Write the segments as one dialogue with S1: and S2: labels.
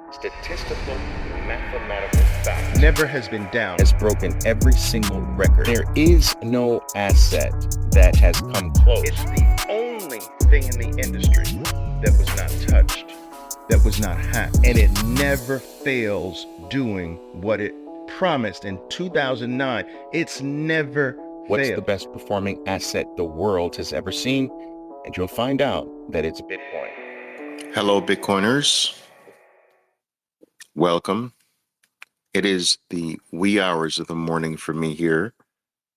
S1: Statistical, mathematical fact
S2: never has been down.
S1: has broken every single record. There is no asset that has come close.
S2: It's the only thing in the industry that was not touched, that was not hacked, and it never fails doing what it promised in 2009. It's never
S1: What's
S2: failed.
S1: the best performing asset the world has ever seen? And you'll find out that it's Bitcoin.
S3: Hello, Bitcoiners. Welcome. It is the wee hours of the morning for me here.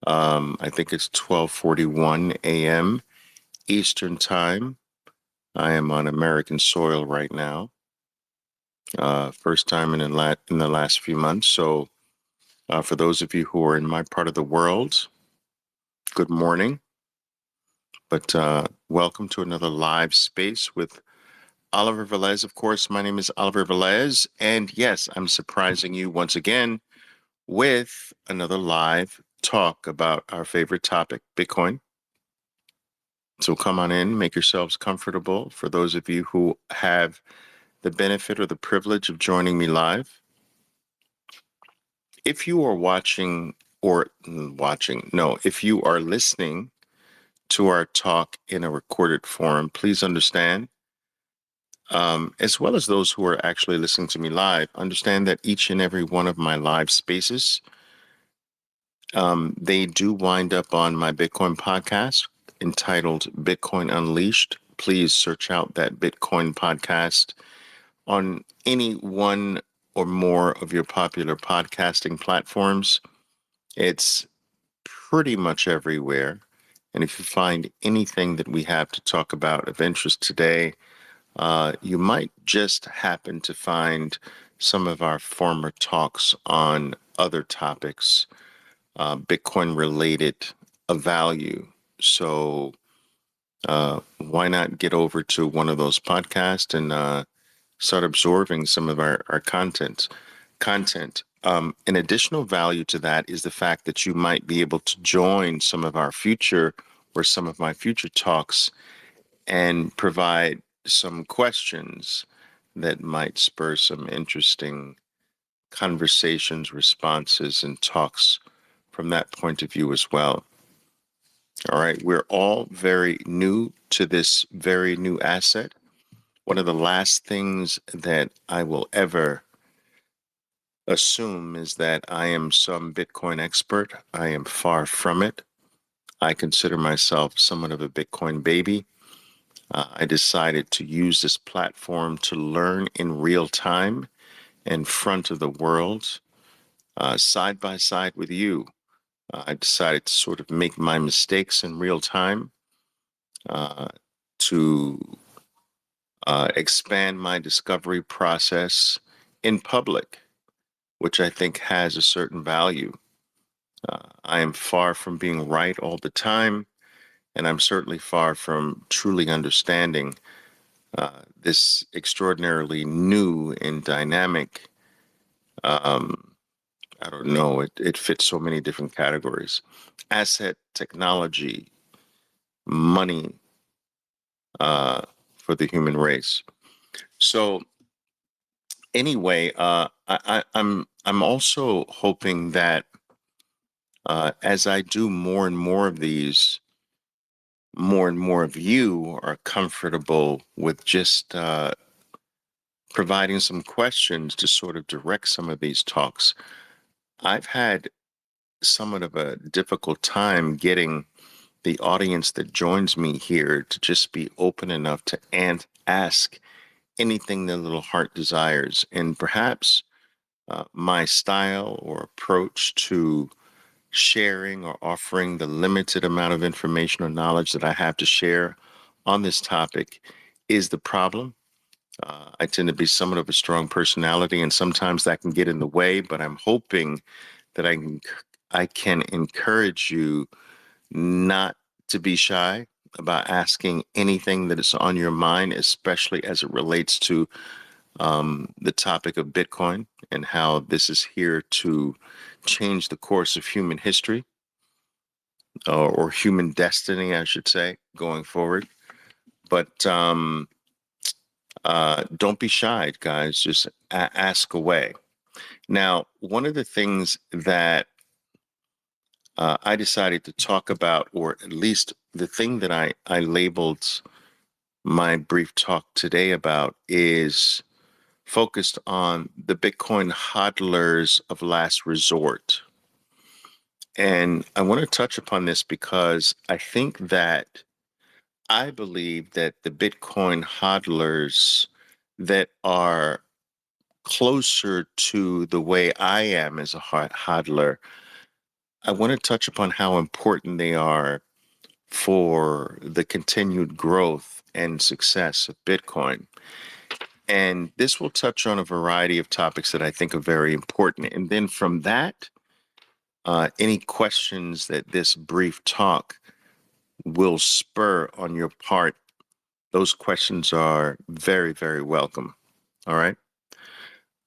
S3: I think it's 12:41 a.m. Eastern Time. I am on American soil right now. First time in the last few months. So, for those of you who are in my part of the world, good morning. But welcome to another live space with Oliver Velez. Of course, my name is Oliver Velez, and yes, I'm surprising you once again with another live talk about our favorite topic, Bitcoin. So come on in, make yourselves comfortable. For those of you who have the benefit or the privilege of joining me live, if you are if you are listening to our talk in a recorded form, please understand, as well as those who are actually listening to me live, understand that each and every one of my live spaces, they do wind up on my Bitcoin podcast entitled Bitcoin Unleashed. Please search out that Bitcoin podcast on any one or more of your popular podcasting platforms. It's pretty much everywhere. And if you find anything that we have to talk about of interest today, you might just happen to find some of our former talks on other topics, Bitcoin related, of value. So why not get over to one of those podcasts and start absorbing some of our content. An additional value to that is the fact that you might be able to join some of my future talks and provide some questions that might spur some interesting conversations, responses, and talks from that point of view as well. All right, we're all very new to this very new asset. One of the last things that I will ever assume is that I am some Bitcoin expert. I am far from it. I consider myself somewhat of a Bitcoin baby. I decided to use this platform to learn in real time in front of the world, side by side with you. I decided to sort of make my mistakes in real time, to expand my discovery process in public, which I think has a certain value. I am far from being right all the time, and I'm certainly far from truly understanding this extraordinarily new and dynamic. I don't know, it fits so many different categories: asset, technology, money, for the human race. So anyway, I'm also hoping that as I do more and more of these, more and more of you are comfortable with just providing some questions to sort of direct some of these talks. I've had somewhat of a difficult time getting the audience that joins me here to just be open enough to ask anything their little heart desires. And perhaps my style or approach to sharing or offering the limited amount of information or knowledge that I have to share on this topic is the problem. I tend to be somewhat of a strong personality, and sometimes that can get in the way, but I'm hoping that I can encourage you not to be shy about asking anything that is on your mind, especially as it relates to the topic of Bitcoin and how this is here to change the course of human history, or human destiny, I should say, going forward. But Don't be shy, guys. Just ask away. Now, one of the things that I decided to talk about, or at least the thing that I labeled my brief talk today about, is focused on the Bitcoin hodlers of last resort. And I want to touch upon this because I believe that the Bitcoin hodlers that are closer to the way I am as a hodler, I want to touch upon how important they are for the continued growth and success of Bitcoin. And this will touch on a variety of topics that I think are very important. And then from that, any questions that this brief talk will spur on your part, those questions are very, very welcome. All right.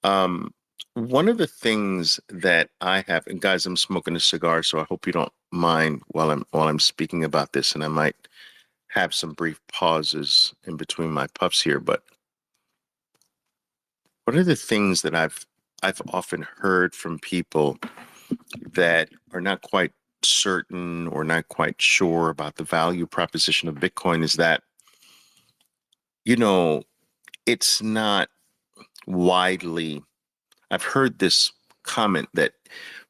S3: Um, One of the things that I have, and guys, I'm smoking a cigar, so I hope you don't mind while I'm speaking about this, and I might have some brief pauses in between my puffs here. But one of the things that I've often heard from people that are not quite certain or not quite sure about the value proposition of Bitcoin is that, you know, it's not widely, I've heard this comment that,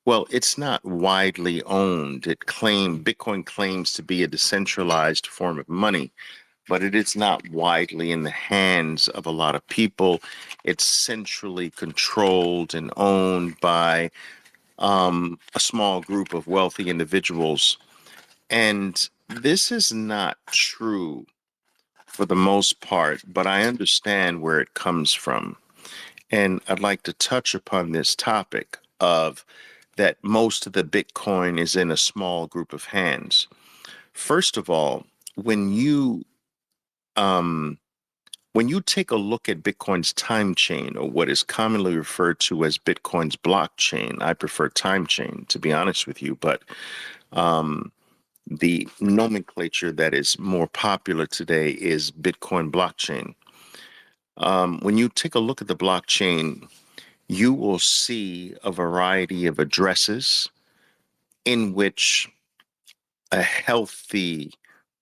S3: well, it's not widely owned. Bitcoin claims to be a decentralized form of money, but it is not widely in the hands of a lot of people. It's centrally controlled and owned by a small group of wealthy individuals. And this is not true for the most part, but I understand where it comes from. And I'd like to touch upon this topic of that most of the Bitcoin is in a small group of hands. First of all, um, when you take a look at Bitcoin's time chain, or what is commonly referred to as Bitcoin's blockchain, I prefer time chain to be honest with you, but um, the nomenclature that is more popular today is Bitcoin blockchain. When you take a look at the blockchain, you will see a variety of addresses in which a healthy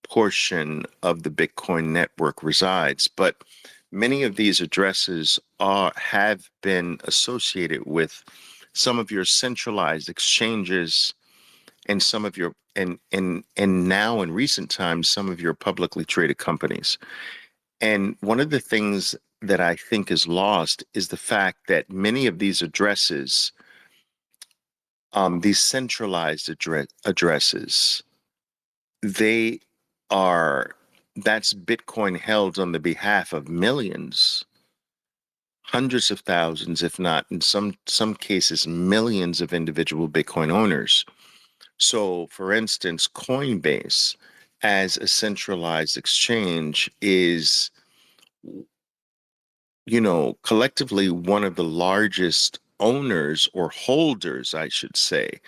S3: portion of the Bitcoin network resides. But many of these addresses have been associated with some of your centralized exchanges and some of your and now in recent times some of your publicly traded companies. And one of the things that I think is lost is the fact that many of these addresses, these centralized addresses, they are that's Bitcoin held on the behalf of millions, hundreds of thousands, if not in some cases millions of individual Bitcoin owners. So, for instance, Coinbase as a centralized exchange is, collectively one of the largest owners or holders, I should say,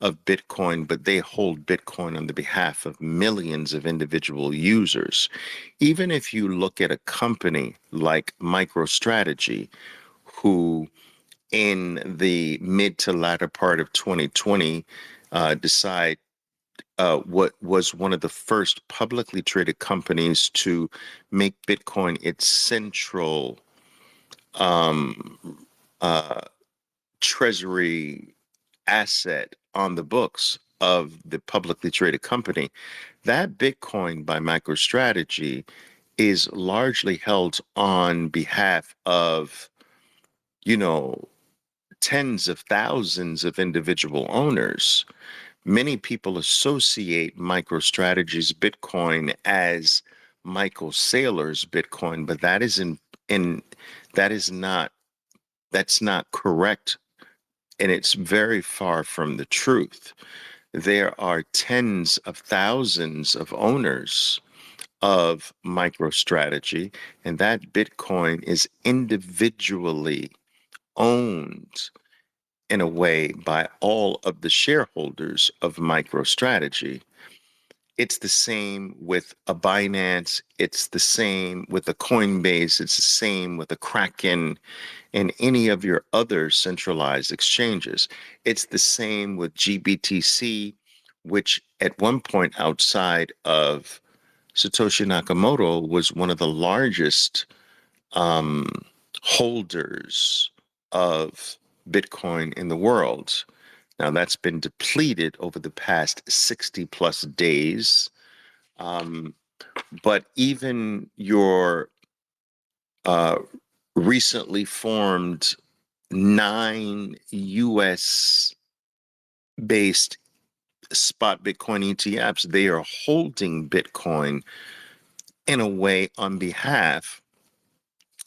S3: of Bitcoin, but they hold Bitcoin on the behalf of millions of individual users. Even if you look at a company like MicroStrategy, who in the mid to latter part of 2020 decide what was one of the first publicly traded companies to make Bitcoin its central um, uh, treasury asset on the books of the publicly traded company. That Bitcoin by MicroStrategy is largely held on behalf of, you know, tens of thousands of individual owners. Many people associate MicroStrategy's Bitcoin as Michael Saylor's Bitcoin, but in that is not that's not correct, and it's very far from the truth. There are tens of thousands of owners of MicroStrategy, and that Bitcoin is individually owned in a way by all of the shareholders of MicroStrategy. It's the same with a Binance. It's the same with a Coinbase. It's the same with a Kraken and any of your other centralized exchanges. It's the same with GBTC, which at one point outside of Satoshi Nakamoto was one of the largest um, holders of Bitcoin in the world. Now that's been depleted over the past 60 plus days. Um, but even your uh, recently formed 9 US based spot Bitcoin ETFs, they are holding Bitcoin in a way on behalf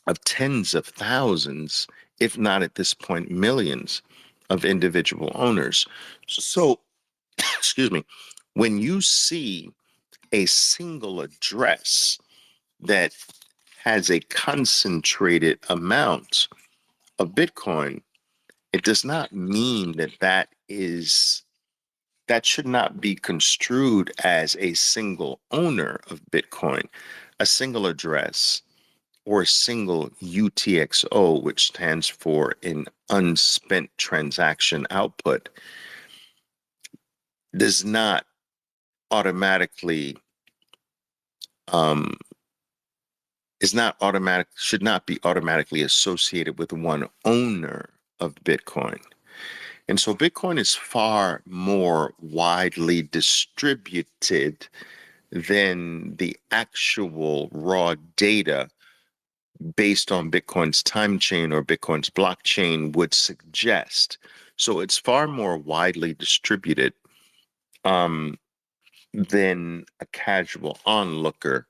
S3: of tens of thousands, if not at this point, millions of individual owners. So, excuse me, when you see a single address that has a concentrated amount of Bitcoin, it does not mean that that should not be construed as a single owner of Bitcoin. A single address or a single UTXO, which stands for an unspent transaction output, does not automatically um, should not be automatically associated with one owner of Bitcoin. And so Bitcoin is far more widely distributed than the actual raw data based on Bitcoin's time chain or Bitcoin's blockchain would suggest. So it's far more widely distributed um, than a casual onlooker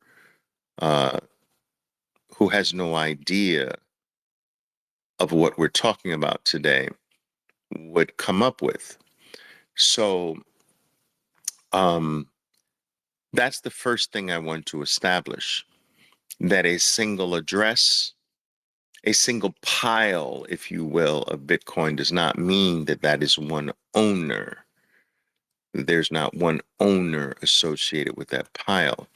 S3: uh, who has no idea of what we're talking about today would come up with. So um, that's the first thing I want to establish, that a single address, a single pile, if you will, of Bitcoin does not mean that that is one owner. There's not one owner associated with that pile.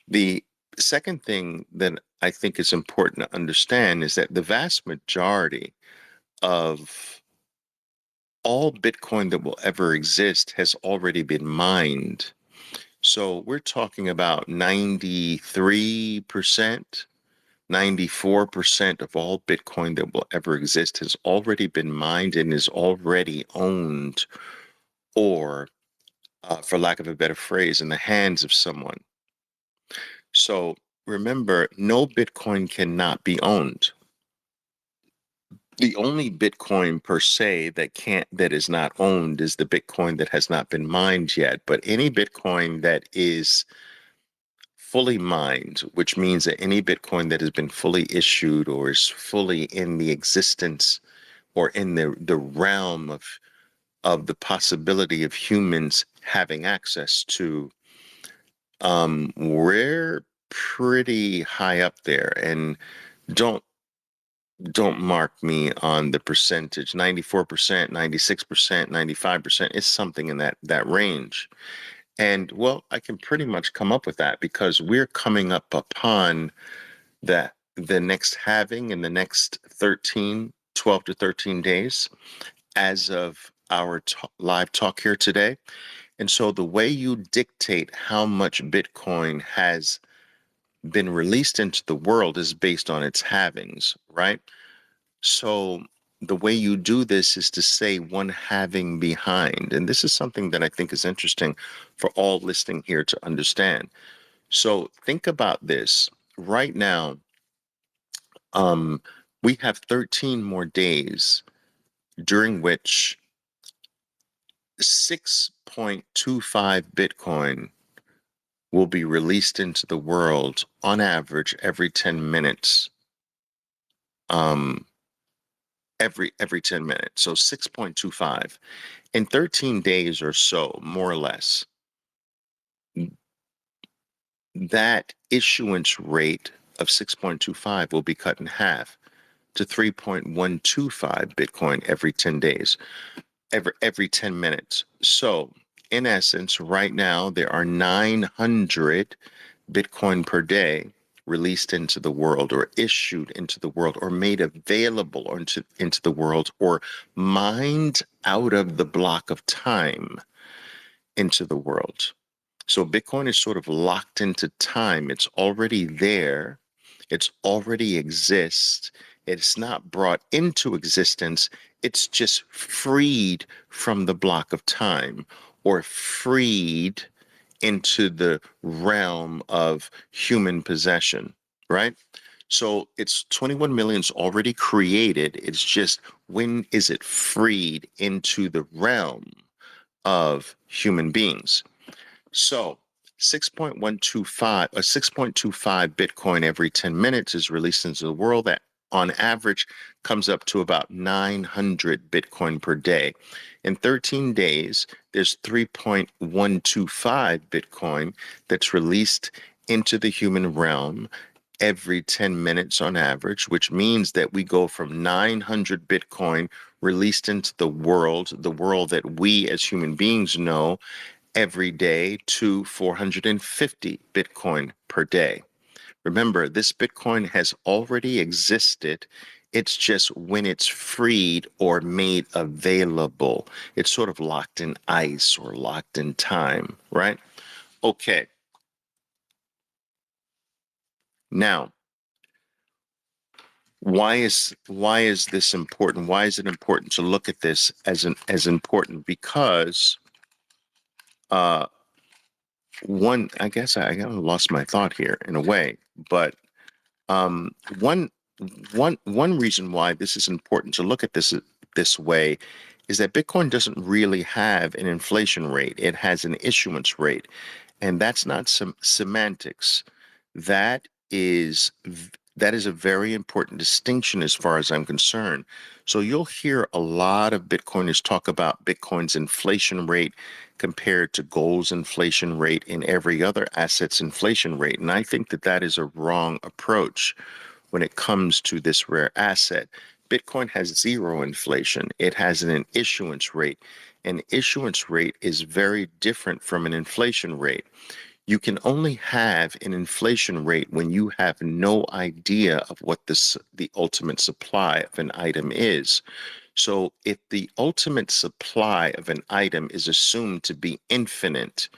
S3: The second thing that I think is important to understand is that the vast majority of all Bitcoin that will ever exist has already been mined. So we're talking about 93%, 94% of all Bitcoin that will ever exist has already been mined and is already owned, or, for lack of a better phrase, in the hands of someone. So remember, no Bitcoin cannot be owned. The only Bitcoin per se that is not owned is the Bitcoin that has not been mined yet. But any Bitcoin that is fully mined, which means that any Bitcoin that has been fully issued or is fully in the existence or in the realm of the possibility of humans having access to, we're pretty high up there. And don't don't mark me on the percentage. 94%, 96%, 95%, it's something in that range. And well, I can pretty much come up with that because we're coming up upon the next halving in the next 12 to 13 days as of our live talk here today. And so the way you dictate how much Bitcoin has been released into the world is based on its halvings, right? So the way you do this is to say one halving behind. And this is something that I think is interesting for all listening here to understand. So think about this. Right now, um, we have 13 more days during which 6.25 Bitcoin will be released into the world on average every 10 minutes. Every 10 minutes. So 6.25 in 13 days or so, more or less. That issuance rate of 6.25 will be cut in half to 3.125 Bitcoin every 10 days, every 10 minutes. So in essence, right now, there are 900 Bitcoin per day released into the world or issued into the world or made available into the world or mined out of the block of time into the world. So Bitcoin is sort of locked into time. It's already there. It's already exists. It's not brought into existence. It's just freed from the block of time or freed into the realm of human possession, right? So it's 21 million's already created. It's just when is it freed into the realm of human beings? So 6.25 Bitcoin every 10 minutes is released into the world. That on average comes up to about 900 Bitcoin per day. In 13 days, there's 3.125 Bitcoin that's released into the human realm every 10 minutes on average, which means that we go from 900 Bitcoin released into the world that we as human beings know, every day to 450 Bitcoin per day. Remember, this Bitcoin has already existed. It's just when it's freed or made available. It's sort of locked in ice or locked in time, right? Okay. Now, why is this important? Why is it important to look at this as important? Because one, I guess I kind of lost my thought here in a way, but um, one one reason why this is important to look at this way is that Bitcoin doesn't really have an inflation rate. It has an issuance rate, and that's not some semantics. That is that is a very important distinction as far as I'm concerned. So you'll hear a lot of Bitcoiners talk about Bitcoin's inflation rate compared to gold's inflation rate and every other asset's inflation rate. And I think that that is a wrong approach when it comes to this rare asset. Bitcoin has zero inflation. It has an issuance rate. An issuance rate is very different from an inflation rate. You can only have an inflation rate when you have no idea of what the ultimate supply of an item is. So if the ultimate supply of an item is assumed to be infinite,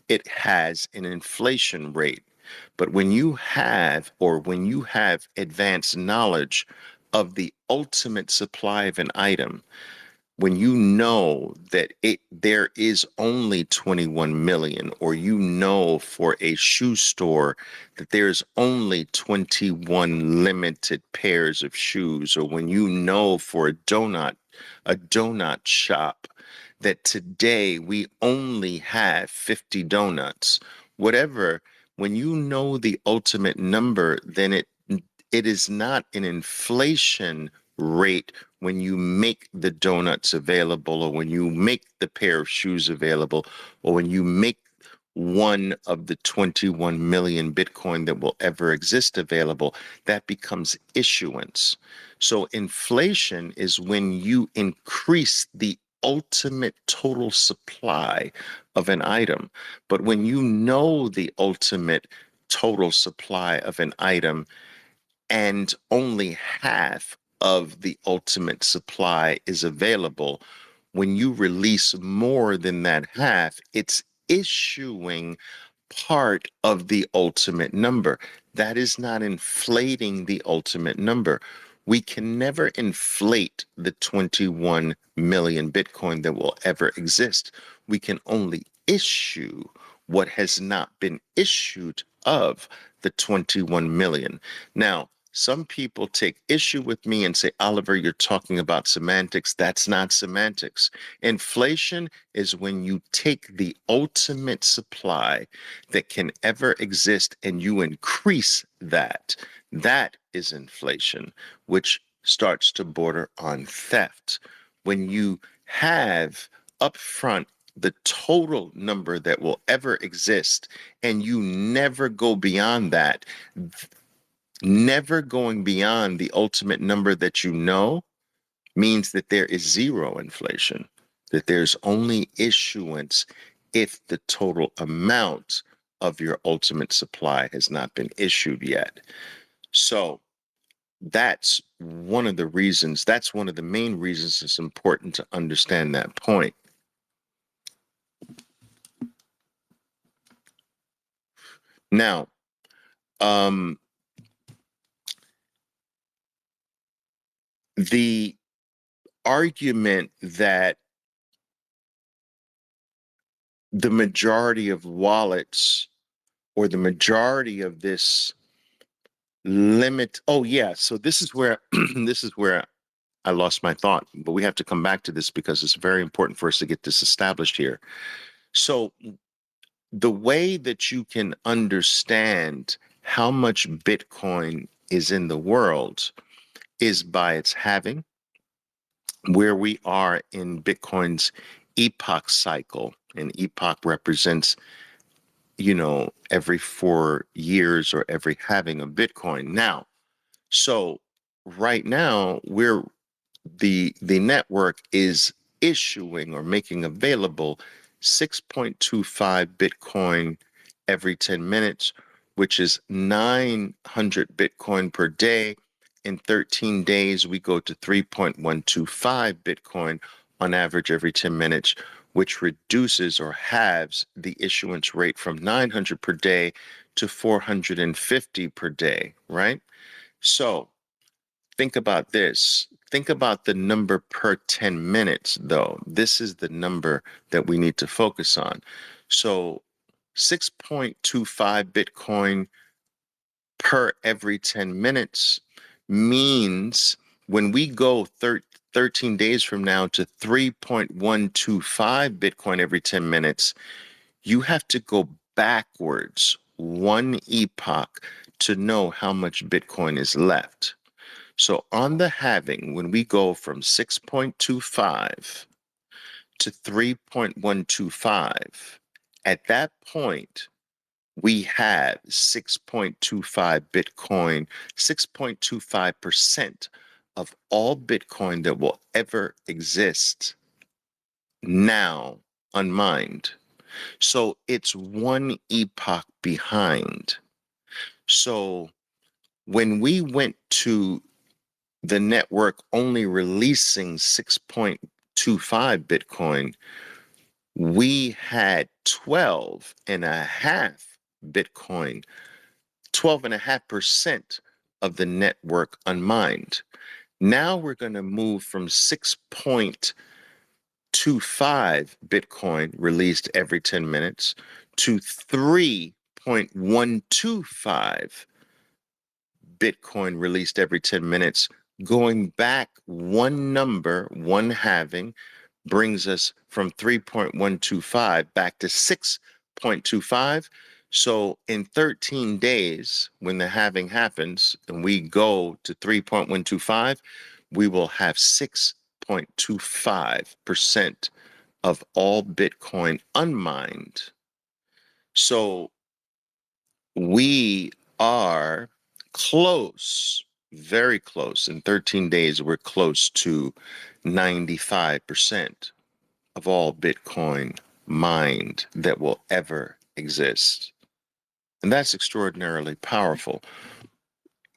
S3: it has an inflation rate. But when you have advanced knowledge of the ultimate supply of an item, when you know that there is only 21 million, or you know for a shoe store that there's only 21 limited pairs of shoes, or when you know for a donut shop that today we only have 50 donuts, whatever, when you know the ultimate number, then it is not an inflation rate when you make the donuts available, or when you make the pair of shoes available, or when you make one of the 21 million Bitcoin that will ever exist available. That becomes issuance. So inflation is when you increase the ultimate total supply of an item. But when you know the ultimate total supply of an item, and only half of the ultimate supply is available, when you release more than that half, it's issuing part of the ultimate number. That is not inflating the ultimate number. We can never inflate the 21 million Bitcoin that will ever exist. We can only issue what has not been issued of the 21 million. Now, some people take issue with me and say, Oliver, you're talking about semantics. That's not semantics. Inflation is when you take the ultimate supply that can ever exist and you increase that. That is inflation, which starts to border on theft. When you have upfront the total number that will ever exist and you never go beyond that, never going beyond the ultimate number that you know means that there is zero inflation, that there's only issuance if the total amount of your ultimate supply has not been issued yet. So that's one of the reasons, that's one of the main reasons it's important to understand that point. Now, the argument that the majority of wallets or the majority of this limit, oh yeah, so this is where this is where I lost my thought, but we have to come back to this because it's very important for us to get this established here. So the way that you can understand how much Bitcoin is in the world is by its halving, where we are in Bitcoin's epoch cycle. And epoch represents, every 4 years or every halving of Bitcoin. Now, so right now the network is issuing or making available 6.25 Bitcoin every 10 minutes, which is 900 Bitcoin per day. In 13 days, we go to 3.125 Bitcoin on average every 10 minutes, which reduces or halves the issuance rate from 900 per day to 450 per day, right? So think about this. Think about the number per 10 minutes, though. This is the number that we need to focus on. So 6.25 Bitcoin per every 10 minutes means when we go 13 days from now to 3.125 Bitcoin every 10 minutes, you have to go backwards one epoch to know how much Bitcoin is left. So on the halving, when we go from 6.25 to 3.125, at that point, we have 6.25 Bitcoin, 6.25% of all Bitcoin that will ever exist now unmined. So it's one epoch behind. So when we went to the network only releasing 6.25 Bitcoin, we had 12 and a half Bitcoin, 12.5% of the network unmined. Now we're going to move from 6.25 Bitcoin released every 10 minutes to 3.125 Bitcoin released every 10 minutes. Going back one number, one halving, brings us from 3.125 back to 6.25. So in 13 days, when the halving happens and we go to 3.125, we will have 6.25% of all Bitcoin unmined. So we are close, very close. In 13 days, we're close to 95% of all Bitcoin mined that will ever exist. And that's extraordinarily powerful.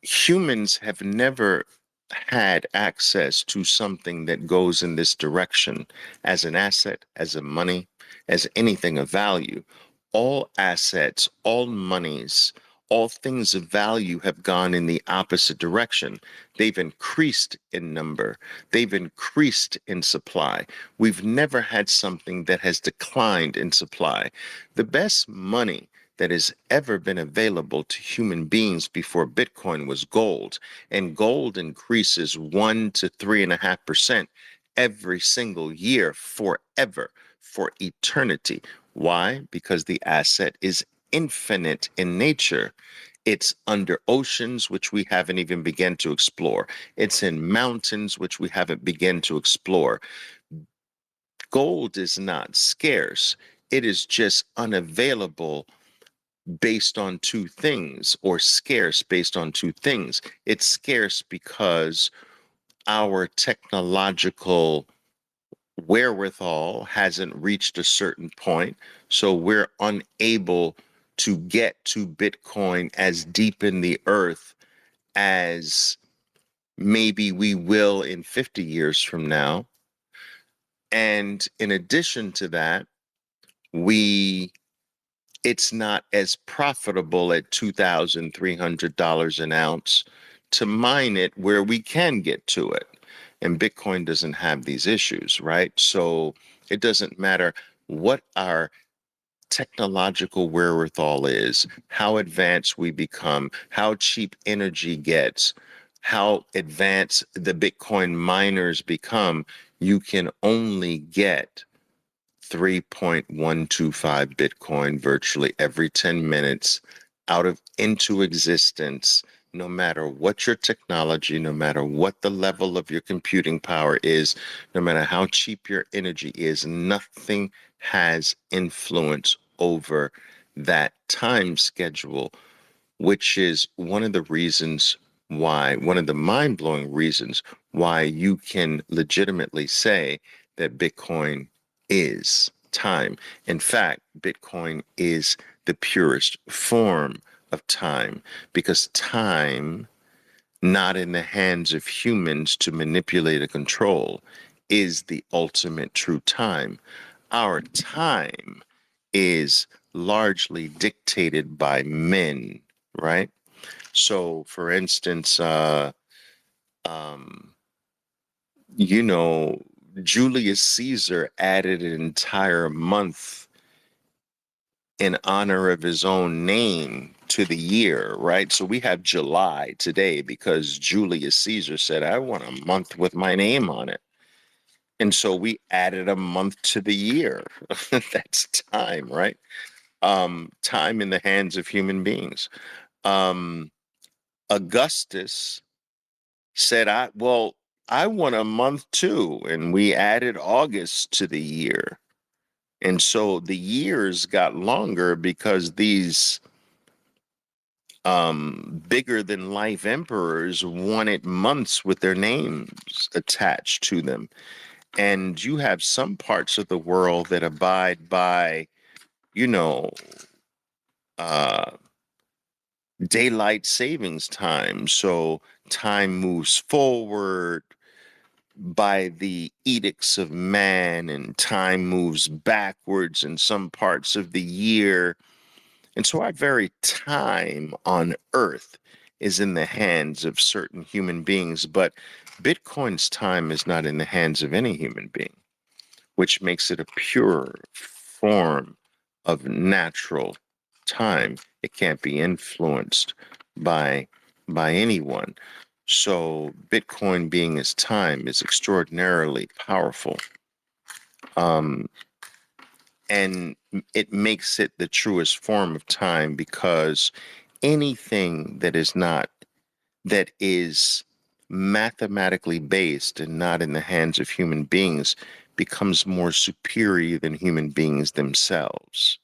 S3: Humans have never had access to something that goes in this direction as an asset, as a money, as anything of value. All assets, all monies, all things of value have gone in the opposite direction. They've increased in number. They've increased in supply. We've never had something that has declined in supply. The best money that has ever been available to human beings before Bitcoin was gold, and gold increases 1 to 3.5% every single year forever, for eternity. Why? Because the asset is infinite in nature. It's under oceans, which we haven't even begun to explore. It's in mountains, which we haven't begun to explore. Gold is not scarce. It is just unavailable based on two things, or scarce based on two things. It's scarce because our technological wherewithal hasn't reached a certain point. So we're unable to get to Bitcoin as deep in the earth as maybe we will in 50 years from now. And in addition to that, we it's not as profitable at $2,300 an ounce to mine it where we can get to it. And Bitcoin doesn't have these issues, right? So it doesn't matter what our technological wherewithal is, how advanced we become, how cheap energy gets, how advanced the Bitcoin miners become, you can only get 3.125 Bitcoin virtually every 10 minutes out of into existence, no matter what your technology, no matter what the level of your computing power is, no matter how cheap your energy is, nothing has influence over that time schedule, which is one of the reasons why, one of the mind blowing reasons why you can legitimately say that Bitcoin is time. In fact, Bitcoin is the purest form of time because time, not in the hands of humans to manipulate or control, is the ultimate true time. Our time is largely dictated by men, right? So, for instance, um, you know, Julius Caesar added an entire month in honor of his own name to the year, right? So we have July today because Julius Caesar said, I want a month with my name on it. And so we added a month to the year. That's time, right? Time in the hands of human beings. Um, Augustus said, I want a month too. And we added August to the year. And so the years got longer because these bigger than life emperors wanted months with their names attached to them. And you have some parts of the world that abide by, you know, uh, daylight savings time. So time moves forward by the edicts of man, and time moves backwards in some parts of the year. And so our very time on earth is in the hands of certain human beings, but Bitcoin's time is not in the hands of any human being, which makes it a pure form of natural time. It can't be influenced by anyone. So Bitcoin being its time is extraordinarily powerful. Um, and it makes it the truest form of time because anything that is mathematically based and not in the hands of human beings becomes more superior than human beings themselves.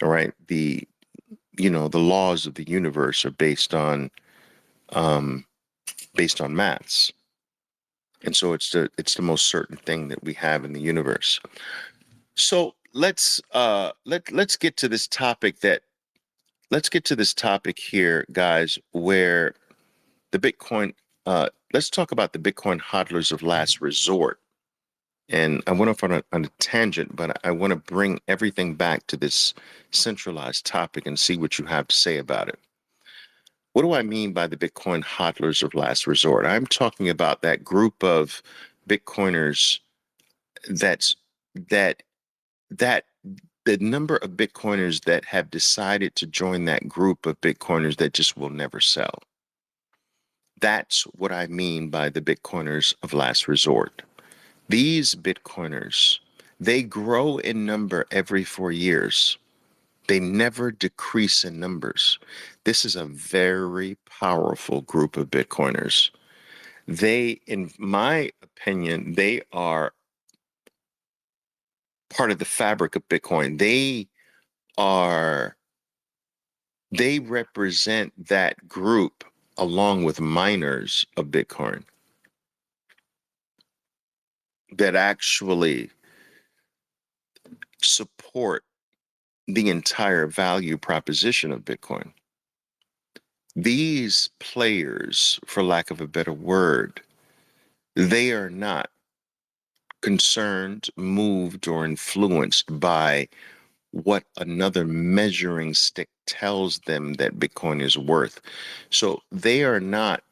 S3: All right. The laws of the universe are um, based on maths. And so it's the most certain thing that we have in the universe. So let's get to this topic that let's get to this topic here, guys, where the Bitcoin let's talk about the Bitcoin hodlers of last resort. And I went off on a tangent, but I want to bring everything back to this centralized topic and see what you have to say about it. What do I mean by the Bitcoin hodlers of last resort? I'm talking about that group of Bitcoiners that's that that the number of Bitcoiners that have decided to join that group of Bitcoiners that just will never sell. That's what I mean by the Bitcoiners of last resort. These Bitcoiners, they grow in number every 4 years. They never decrease in numbers. This is a very powerful group of Bitcoiners. They, in my opinion, they are part of the fabric of Bitcoin. Are, they represent that group along with miners of Bitcoin. that actually support the entire value proposition of Bitcoin. These players, for lack of a better word, they are not concerned, moved, or influenced by what another measuring stick tells them that Bitcoin is worth. So they are not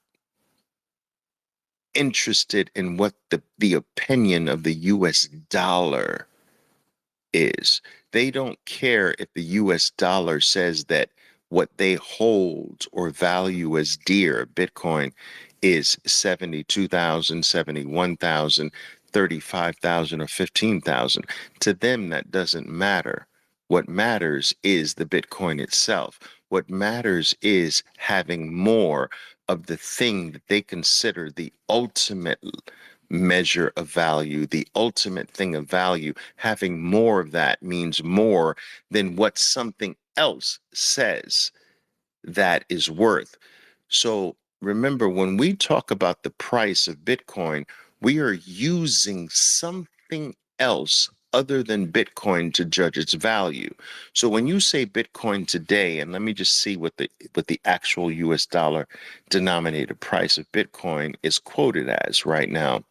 S3: interested in what the opinion of the US dollar is. They don't care if the US dollar says that what they hold or value as dear, Bitcoin, is 72,000, 71,000, 35,000, or 15,000. To them, that doesn't matter. What matters is the Bitcoin itself. What matters is having more of the thing that they consider the ultimate measure of value, the ultimate thing of value. Having more of that means more than what something else says that is worth. So remember, when we talk about the price of Bitcoin, we are using something else other than Bitcoin to judge its value. So when you say Bitcoin today, and let me just see what the actual US dollar denominated price of Bitcoin is quoted as right now.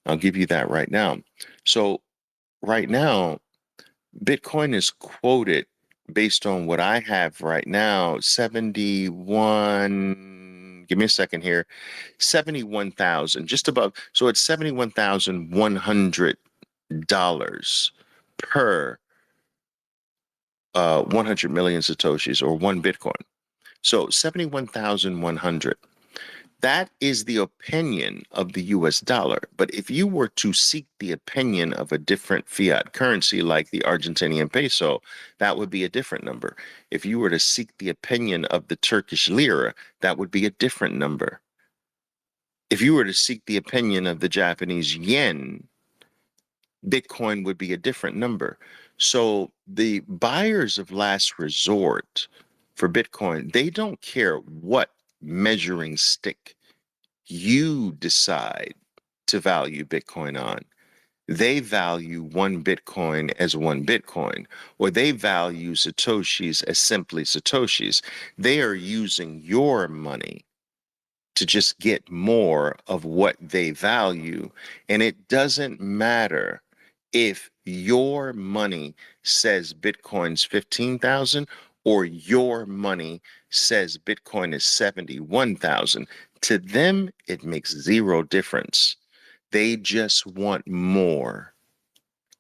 S3: I'll give you that right now. So right now, Bitcoin is quoted based on what I have right now, 71, give me a second here, 71,000, just above. So it's $71,100 per 100 million Satoshis or one Bitcoin. So 71,100. That is the opinion of the US dollar. But if you were to seek the opinion of a different fiat currency like the Argentinian peso, that would be a different number. If you were to seek the opinion of the Turkish lira, that would be a different number. If you were to seek the opinion of the Japanese yen, Bitcoin would be a different number. So the buyers of last resort for Bitcoin, they don't care what measuring stick you decide to value Bitcoin on. They value one Bitcoin as one Bitcoin, or they value Satoshis as simply Satoshis. They are using your money to just get more of what they value. And it doesn't matter if your money says Bitcoin's 15,000 or your money says Bitcoin is 71,000. To them, it makes zero difference. They just want more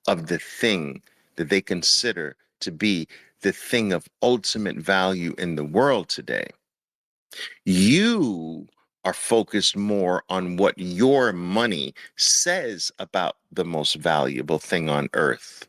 S3: of the thing that they consider to be the thing of ultimate value in the world today. You are focused more on what your money says about the most valuable thing on earth.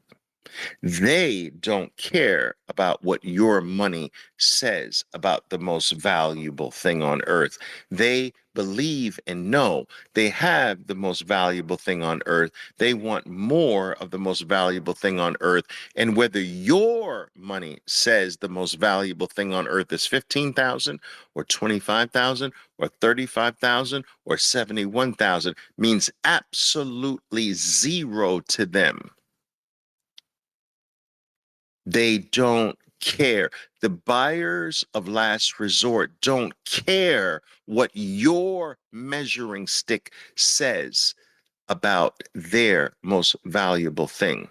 S3: They don't care about what your money says about the most valuable thing on earth. They believe and know they have the most valuable thing on earth. They want more of the most valuable thing on earth. And whether your money says the most valuable thing on earth is 15,000 or 25,000 or 35,000 or 71,000 means absolutely zero to them. They don't care. The buyers of last resort don't care what your measuring stick says about their most valuable thing.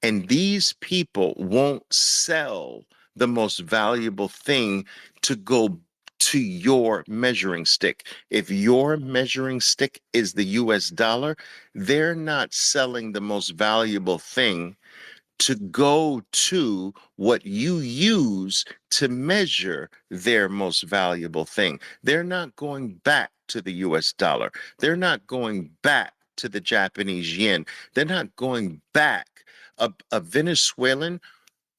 S3: And these people won't sell the most valuable thing to go to your measuring stick. If your measuring stick is the US dollar, they're not selling the most valuable thing to go to what you use to measure their most valuable thing. They're not going back to the US dollar. They're not going back to the Japanese yen. They're not going back. A Venezuelan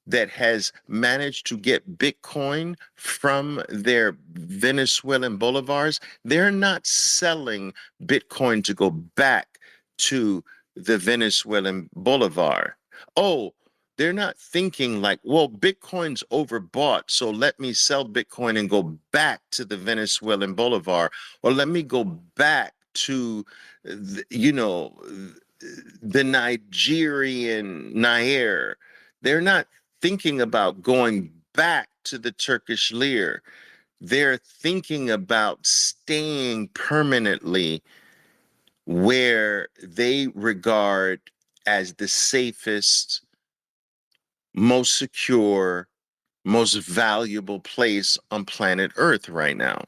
S3: that has managed to get Bitcoin from their Venezuelan bolivars, they're not selling Bitcoin to go back to the Venezuelan bolivar. Oh, they're not thinking like, well, Bitcoin's overbought, so let me sell Bitcoin and go back to the Venezuelan bolivar, or let me go back to, you know, the Nigerian Nair. They're not thinking about going back to the Turkish lira. They're thinking about staying permanently where they regard as the safest, most secure, most valuable place on planet Earth right now.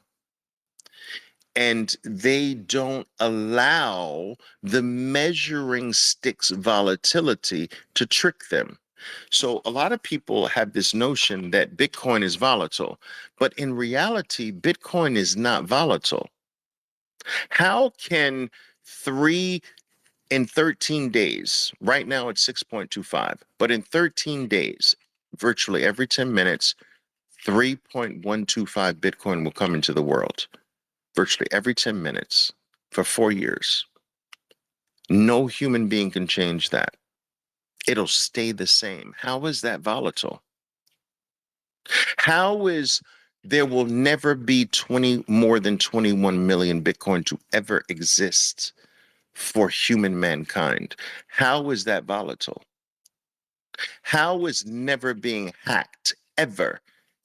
S3: And they don't allow the measuring sticks volatility to trick them. So a lot of people have this notion that Bitcoin is volatile, but in reality, Bitcoin is not volatile. How can in 13 days, right now it's 6.25, but in 13 days, virtually every 10 minutes, 3.125 Bitcoin will come into the world, virtually every 10 minutes for 4 years. No human being can change that. It'll stay the same. How is that volatile? How is there will never be more than 21 million Bitcoin to ever exist for human mankind? How is that volatile? How is never being hacked ever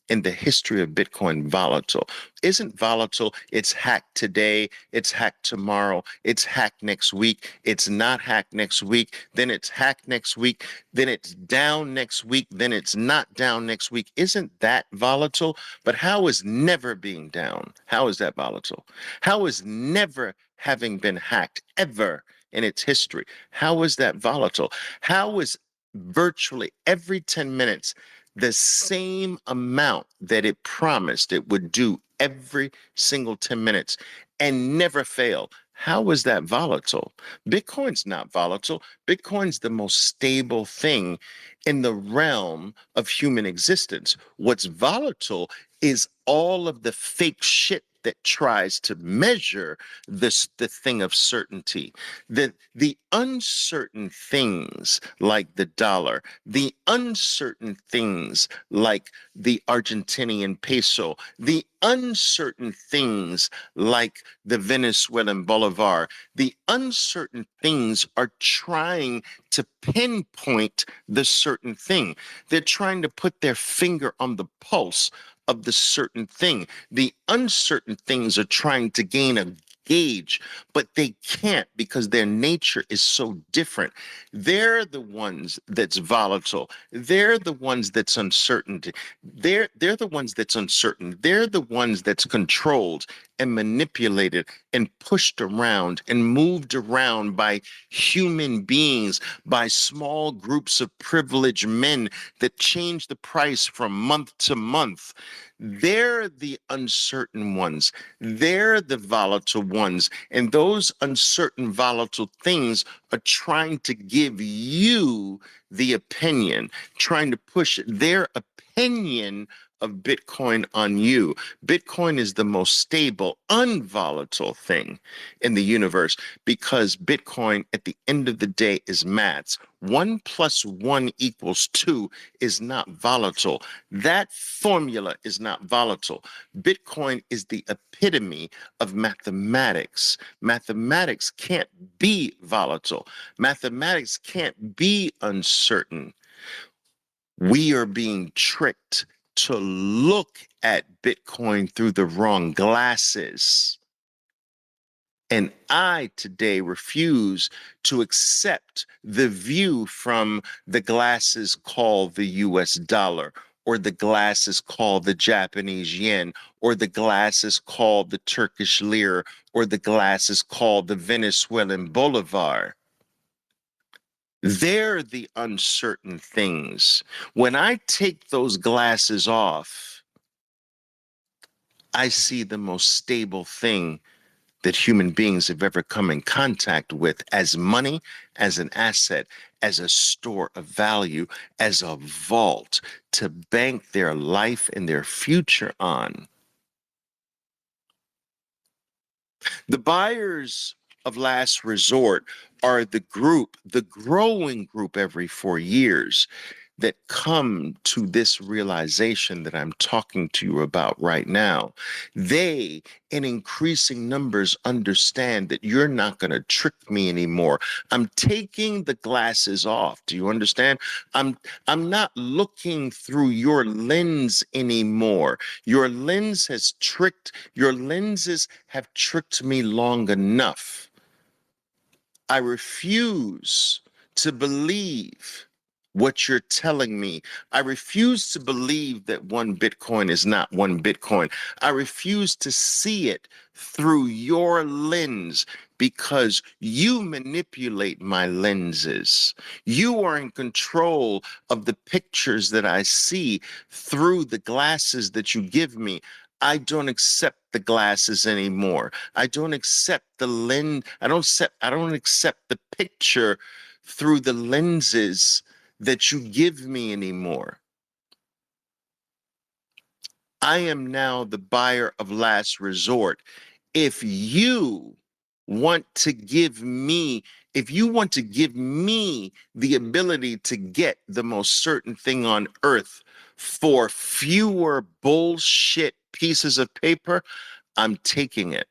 S3: in the history of Bitcoin volatile? Isn't volatile, it's hacked today, it's hacked tomorrow, it's hacked next week, it's not hacked next week, then it's hacked next week, then it's down next week, then it's not down next week. Isn't that volatile? But how is never being down? How is that volatile? How is never having been hacked ever in its history? How is that volatile? How is virtually every 10 minutes the same amount that it promised it would do every single 10 minutes and never fail? How is that volatile? Bitcoin's not volatile. Bitcoin's the most stable thing in the realm of human existence. What's volatile is all of the fake shit that tries to measure the thing of certainty. The uncertain things like the dollar, the uncertain things like the Argentinian peso, the uncertain things like the Venezuelan bolivar, the uncertain things are trying to pinpoint the certain thing. They're trying to put their finger on the pulse of the certain thing. The uncertain things are trying to gain a gauge, but they can't because their nature is so different. They're the ones that's volatile. They're the ones that's uncertain. They're the ones that's uncertain. They're the ones that's controlled and manipulated and pushed around and moved around by human beings, by small groups of privileged men that change the price from month to month. They're the uncertain ones. They're the volatile ones. And those uncertain, volatile things are trying to give you the opinion, trying to push their opinion of Bitcoin on you. Bitcoin is the most stable, unvolatile thing in the universe because Bitcoin, at the end of the day, is maths. 1 + 1 = 2 is not volatile. That formula is not volatile. Bitcoin is the epitome of mathematics. Mathematics can't be volatile. Mathematics can't be uncertain. We are being tricked to look at Bitcoin through the wrong glasses. And I today refuse to accept the view from the glasses called the US dollar, or the glasses called the Japanese yen, or the glasses called the Turkish lira, or the glasses called the Venezuelan bolivar. They're the uncertain things. When I take those glasses off, I see the most stable thing that human beings have ever come in contact with as money, as an asset, as a store of value, as a vault to bank their life and their future on. The buyers of last resort are the growing group every 4 years that come to this realization that I'm talking to you about right now, they, in increasing numbers, understand that you're not going to trick me anymore. I'm taking the glasses off. Do you understand? I'm not looking through your lens anymore. Your lenses have tricked me long enough. I refuse to believe what you're telling me. I refuse to believe that one Bitcoin is not one Bitcoin. I refuse to see it through your lens because you manipulate my lenses. You are in control of the pictures that I see through the glasses that you give me. I don't accept the glasses anymore. I don't accept the lens. I don't accept the picture through the lenses that you give me anymore. I am now the buyer of last resort. If you want to give me, if you want to give me the ability to get the most certain thing on earth for fewer bullshit pieces of paper, I'm taking it.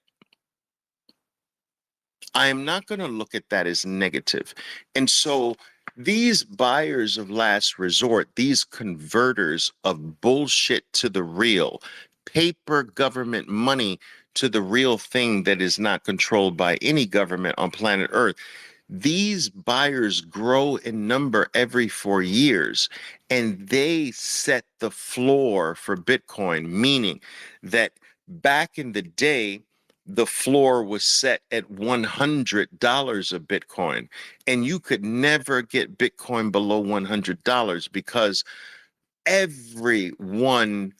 S3: I am not going to look at that as negative. And so these buyers of last resort, these converters of bullshit to the real, paper government money to the real thing that is not controlled by any government on planet Earth, these buyers grow in number every 4 years, and they set the floor for Bitcoin, meaning that back in the day, the floor was set at $100 a Bitcoin, and you could never get Bitcoin below $100 because everyone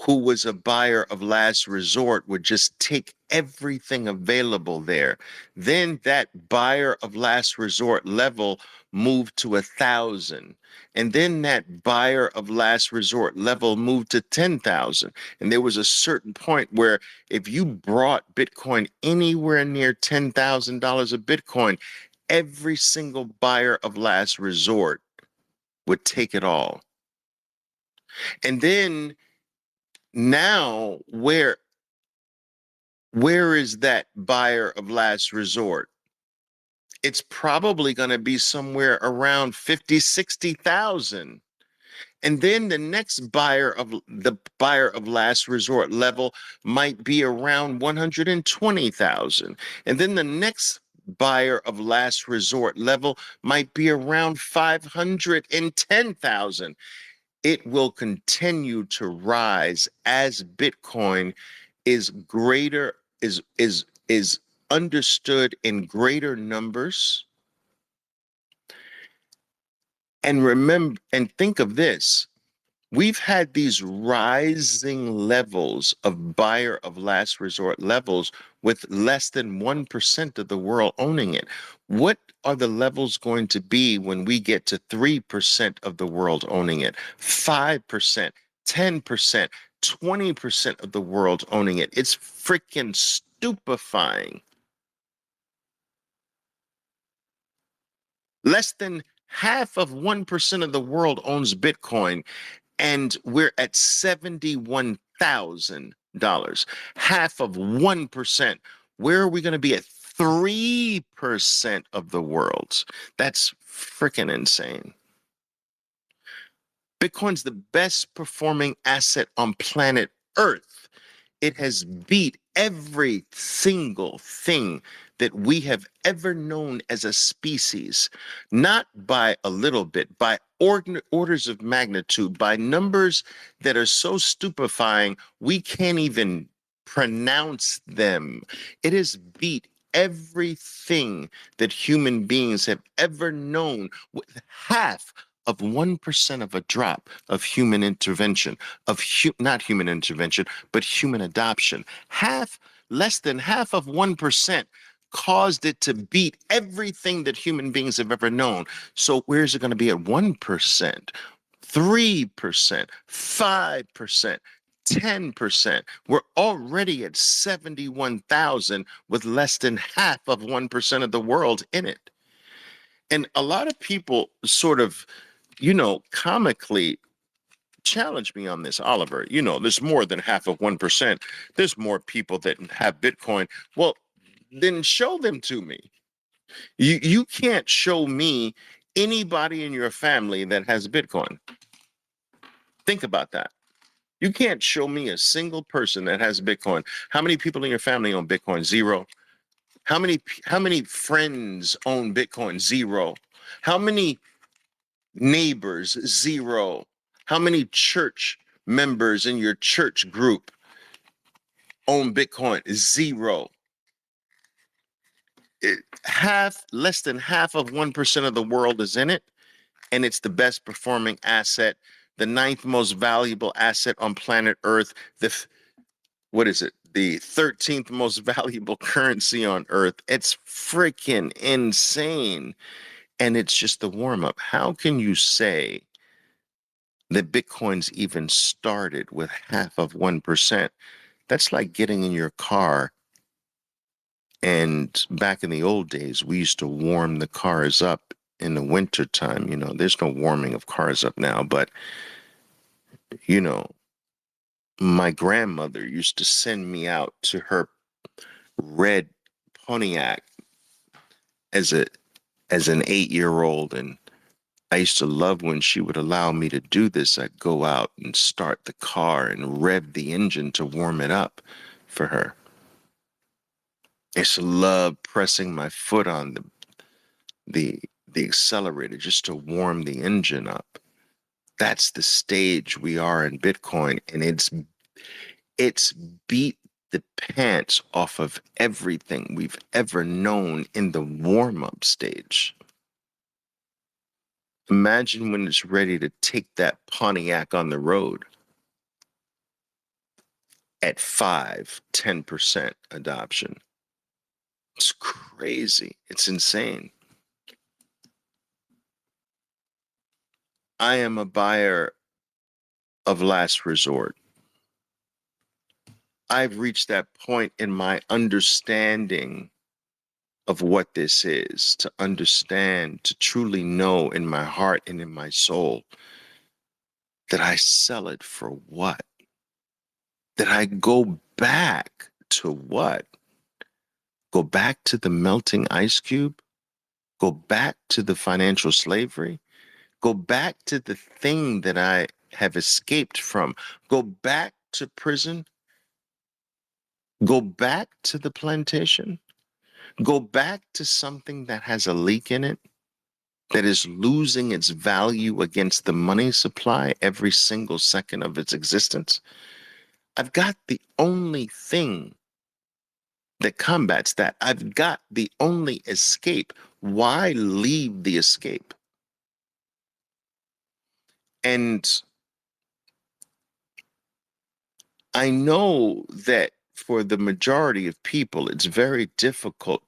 S3: who was a buyer of last resort would just take everything available there. Then that buyer of last resort level moved to 1,000. And then that buyer of last resort level moved to 10,000. And there was a certain point where if you brought Bitcoin anywhere near $10,000 of Bitcoin, every single buyer of last resort would take it all. And then now where is that buyer of last resort? It's probably going to be somewhere around 50, 60,000. And then the next buyer of last resort level might be around 120,000. And then the next buyer of last resort level might be around 510,000. It will continue to rise as Bitcoin is greater, is understood in greater numbers. And remember, and think of this. We've had these rising levels of buyer of last resort levels with less than 1% of the world owning it. What are the levels going to be when we get to 3% of the world owning it, 5%, 10%, 20% of the world owning it? It's freaking stupefying. Less than half of 1% of the world owns Bitcoin, and we're at $71,000. Half of 1%. Where are we going to be at 3% of the world? That's freaking insane. Bitcoin's the best performing asset on planet Earth. It has beat every single thing that we have ever known as a species, not by a little bit, by orders of magnitude, by numbers that are so stupefying we can't even pronounce them. It has beat everything that human beings have ever known with half of 1% of a drop of human intervention, not human intervention, but human adoption. Less than half of 1% caused it to beat everything that human beings have ever known. So where's it going to be at 1%, 3%, 5%? 10%. We're already at 71,000 with less than half of 1% of the world in it. And a lot of people sort of comically challenge me on this, Oliver. There's more than half of 1%. There's more people that have Bitcoin. Well, then show them to me. You can't show me anybody in your family that has Bitcoin. Think about that. You can't show me a single person that has Bitcoin. How many people in your family own Bitcoin? Zero. How many friends own Bitcoin? Zero. How many neighbors? Zero. How many church members in your church group own Bitcoin? Zero. Less than half of 1% of the world is in it, and it's the best performing asset, the ninth most valuable asset on planet Earth. What is it? The 13th most valuable currency on Earth. It's freaking insane. And it's just the warm up. How can you say that Bitcoin's even started with half of 1%? That's like getting in your car. And back in the old days, we used to warm the cars up in the wintertime. There's no warming of cars up now, but, my grandmother used to send me out to her red Pontiac as an 8-year-old, and I used to love when she would allow me to do this. I'd go out and start the car and rev the engine to warm it up for her. I used to love pressing my foot on the accelerator just to warm the engine up. That's the stage we are in Bitcoin, and it's beat the pants off of everything we've ever known in the warm-up stage. Imagine when it's ready to take that Pontiac on the road at 5-10% adoption. It's crazy. It's insane. I am a buyer of last resort. I've reached that point in my understanding of what this is, to understand, to truly know in my heart and in my soul that I sell it for what? That I go back to what? Go back to the melting ice cube? Go back to the financial slavery? Go back to the thing that I have escaped from? Go back to prison? Go back to the plantation? Go back to something that has a leak in it, that is losing its value against the money supply every single second of its existence? I've got the only thing that combats that. I've got the only escape. Why leave the escape? And I know that for the majority of people, it's very difficult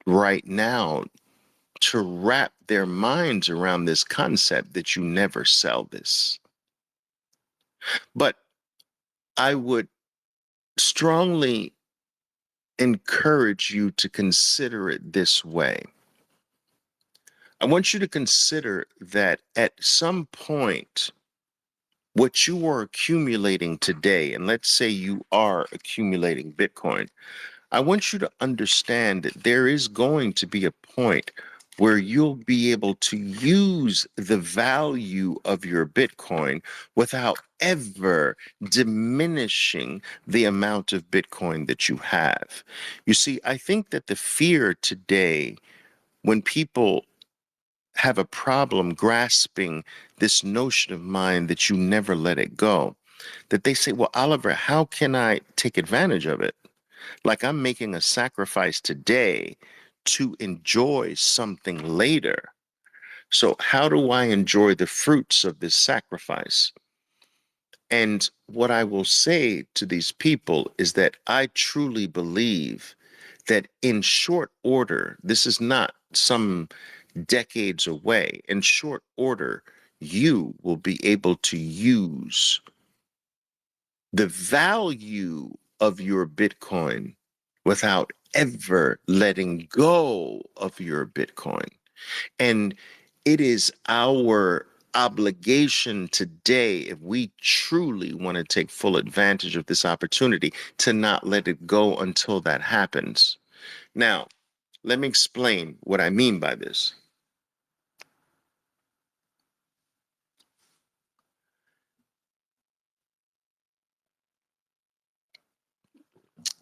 S3: right now to wrap their minds around this concept that you never sell this. But I would strongly encourage you to consider it this way. I want you to consider that at some point, what you are accumulating today, and let's say you are accumulating Bitcoin, I want you to understand that there is going to be a point where you'll be able to use the value of your Bitcoin without ever diminishing the amount of Bitcoin that you have. You see, I think that the fear today, when people have a problem grasping this notion of mine that you never let it go, that they say, well, Oliver, how can I take advantage of it? Like I'm making a sacrifice today to enjoy something later. So how do I enjoy the fruits of this sacrifice? And what I will say to these people is that I truly believe that in short order, this is not some decades away, in short order, you will be able to use the value of your Bitcoin without ever letting go of your Bitcoin. And it is our obligation today, if we truly want to take full advantage of this opportunity, to not let it go until that happens. Now, let me explain what I mean by this.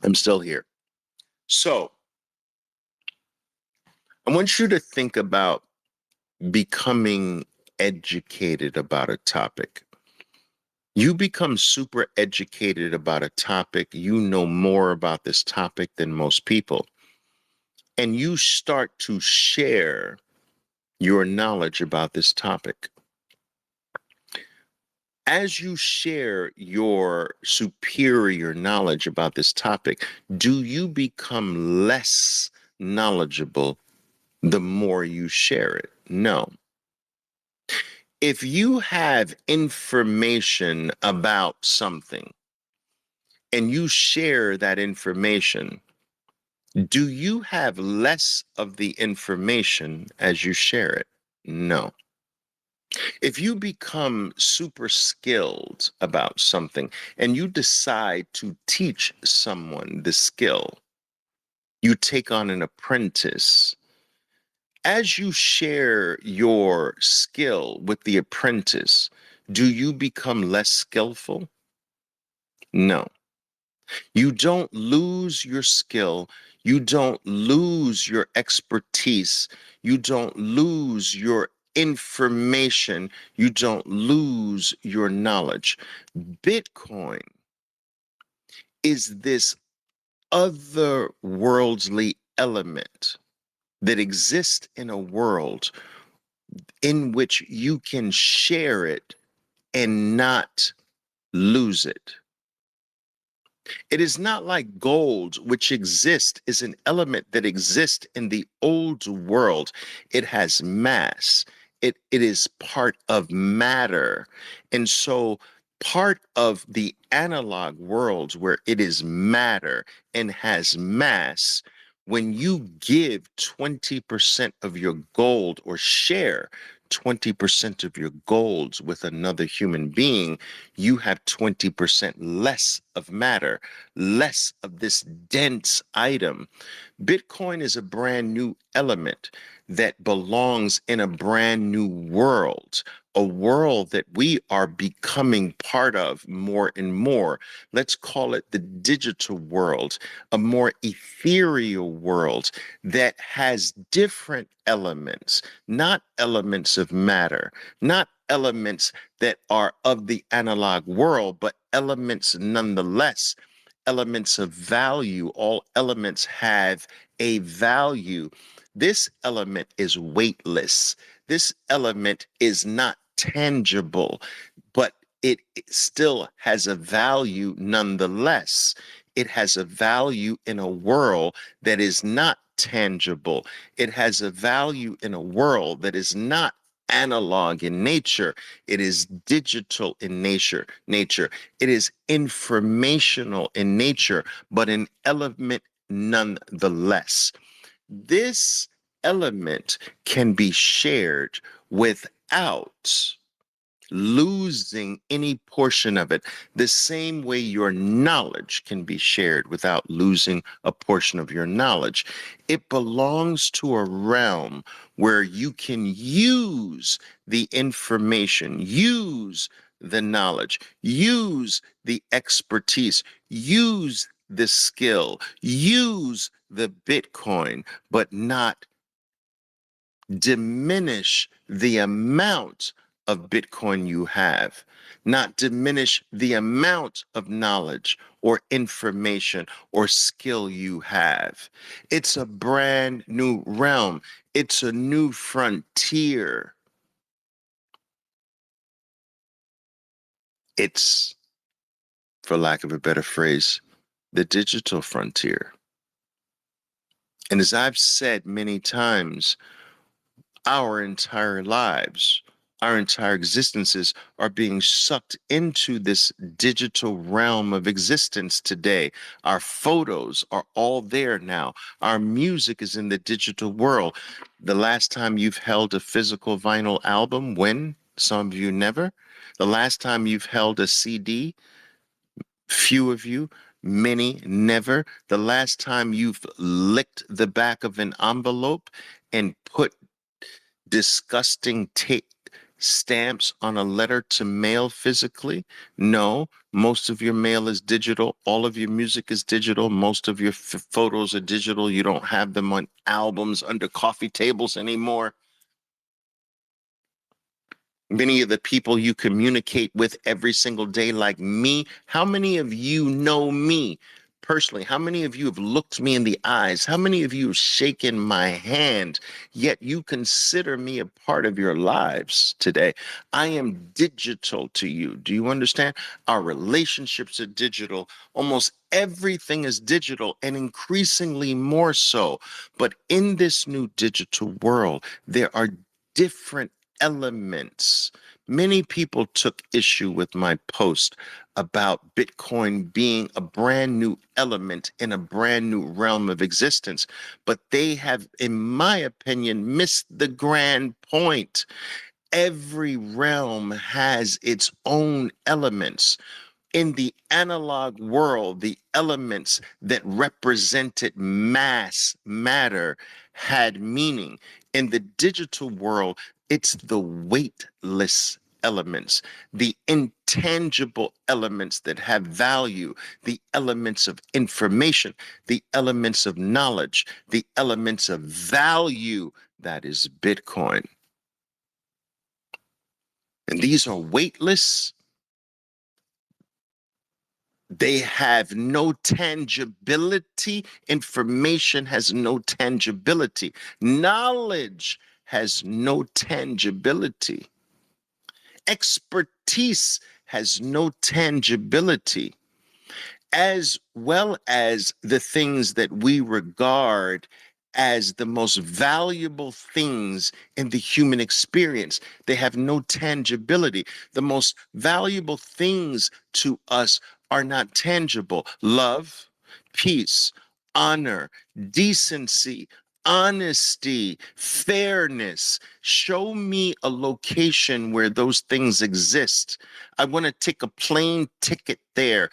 S3: I'm still here. So, I want you to think about becoming educated about a topic. You become super educated about a topic, you know more about this topic than most people, and you start to share your knowledge about this topic. As you share your superior knowledge about this topic, do you become less knowledgeable the more you share it? No. If you have information about something and you share that information, do you have less of the information as you share it? No. If you become super skilled about something and you decide to teach someone the skill, you take on an apprentice. As you share your skill with the apprentice, do you become less skillful? No. You don't lose your skill. You don't lose your expertise. You don't lose your information. You don't lose your knowledge. Bitcoin is this otherworldly element that exists in a world in which you can share it and not lose it. It is not like gold, which exists, is an element that exists in the old world. It has mass. It is part of matter. And so part of the analog world where it is matter and has mass, when you give 20% of your gold or share 20% of your gold with another human being, you have 20% less of matter, less of this dense item. Bitcoin is a brand new element that belongs in a brand new world, a world that we are becoming part of more and more. Let's call it the digital world, a more ethereal world that has different elements, not elements of matter, not elements that are of the analog world, but elements nonetheless, elements of value. All elements have a value. This element is weightless. This element is not tangible, but it still has a value nonetheless. It has a value in a world that is not tangible. It has a value in a world that is not analog in nature. It is digital in nature. It is informational in nature, but an element nonetheless. This element can be shared without losing any portion of it, the same way your knowledge can be shared without losing a portion of your knowledge. It belongs to a realm where you can use the information, use the knowledge, use the expertise, use the skill, use the Bitcoin, but not diminish the amount of Bitcoin you have, not diminish the amount of knowledge or information or skill you have. It's a brand new realm. It's a new frontier. It's, for lack of a better phrase, the digital frontier. And as I've said many times, our entire lives, our entire existences are being sucked into this digital realm of existence today. Our photos are all there now. Our music is in the digital world. The last time you've held a physical vinyl album, when? Some of you never. The last time you've held a CD, few of you, many never. The last time you've licked the back of an envelope and put disgusting stamps on a letter to mail physically? No, most of your mail is digital. All of your music is digital. Most of your photos are digital. You don't have them on albums under coffee tables anymore. Many of the people you communicate with every single day, like me, how many of you know me personally? How many of you have looked me in the eyes? How many of you have shaken my hand, yet you consider me a part of your lives today? I am digital to you. Do you understand? Our relationships are digital. Almost everything is digital, and increasingly more so. But in this new digital world, there are different elements. Many people took issue with my post about Bitcoin being a brand new element in a brand new realm of existence, but they have, in my opinion, missed the grand point. Every realm has its own elements. In the analog world, the elements that represented mass matter had meaning. In the digital world, it's the weightless elements, the intangible elements that have value, the elements of information, the elements of knowledge, the elements of value. That is Bitcoin. And these are weightless. They have no tangibility. Information has no tangibility. Knowledge has no tangibility. Expertise has no tangibility, as well as the things that we regard as the most valuable things in the human experience. They have no tangibility. The most valuable things to us are not tangible. Love, peace, honor, decency, honesty, fairness. Show me a location where those things exist. I want to take a plane ticket there.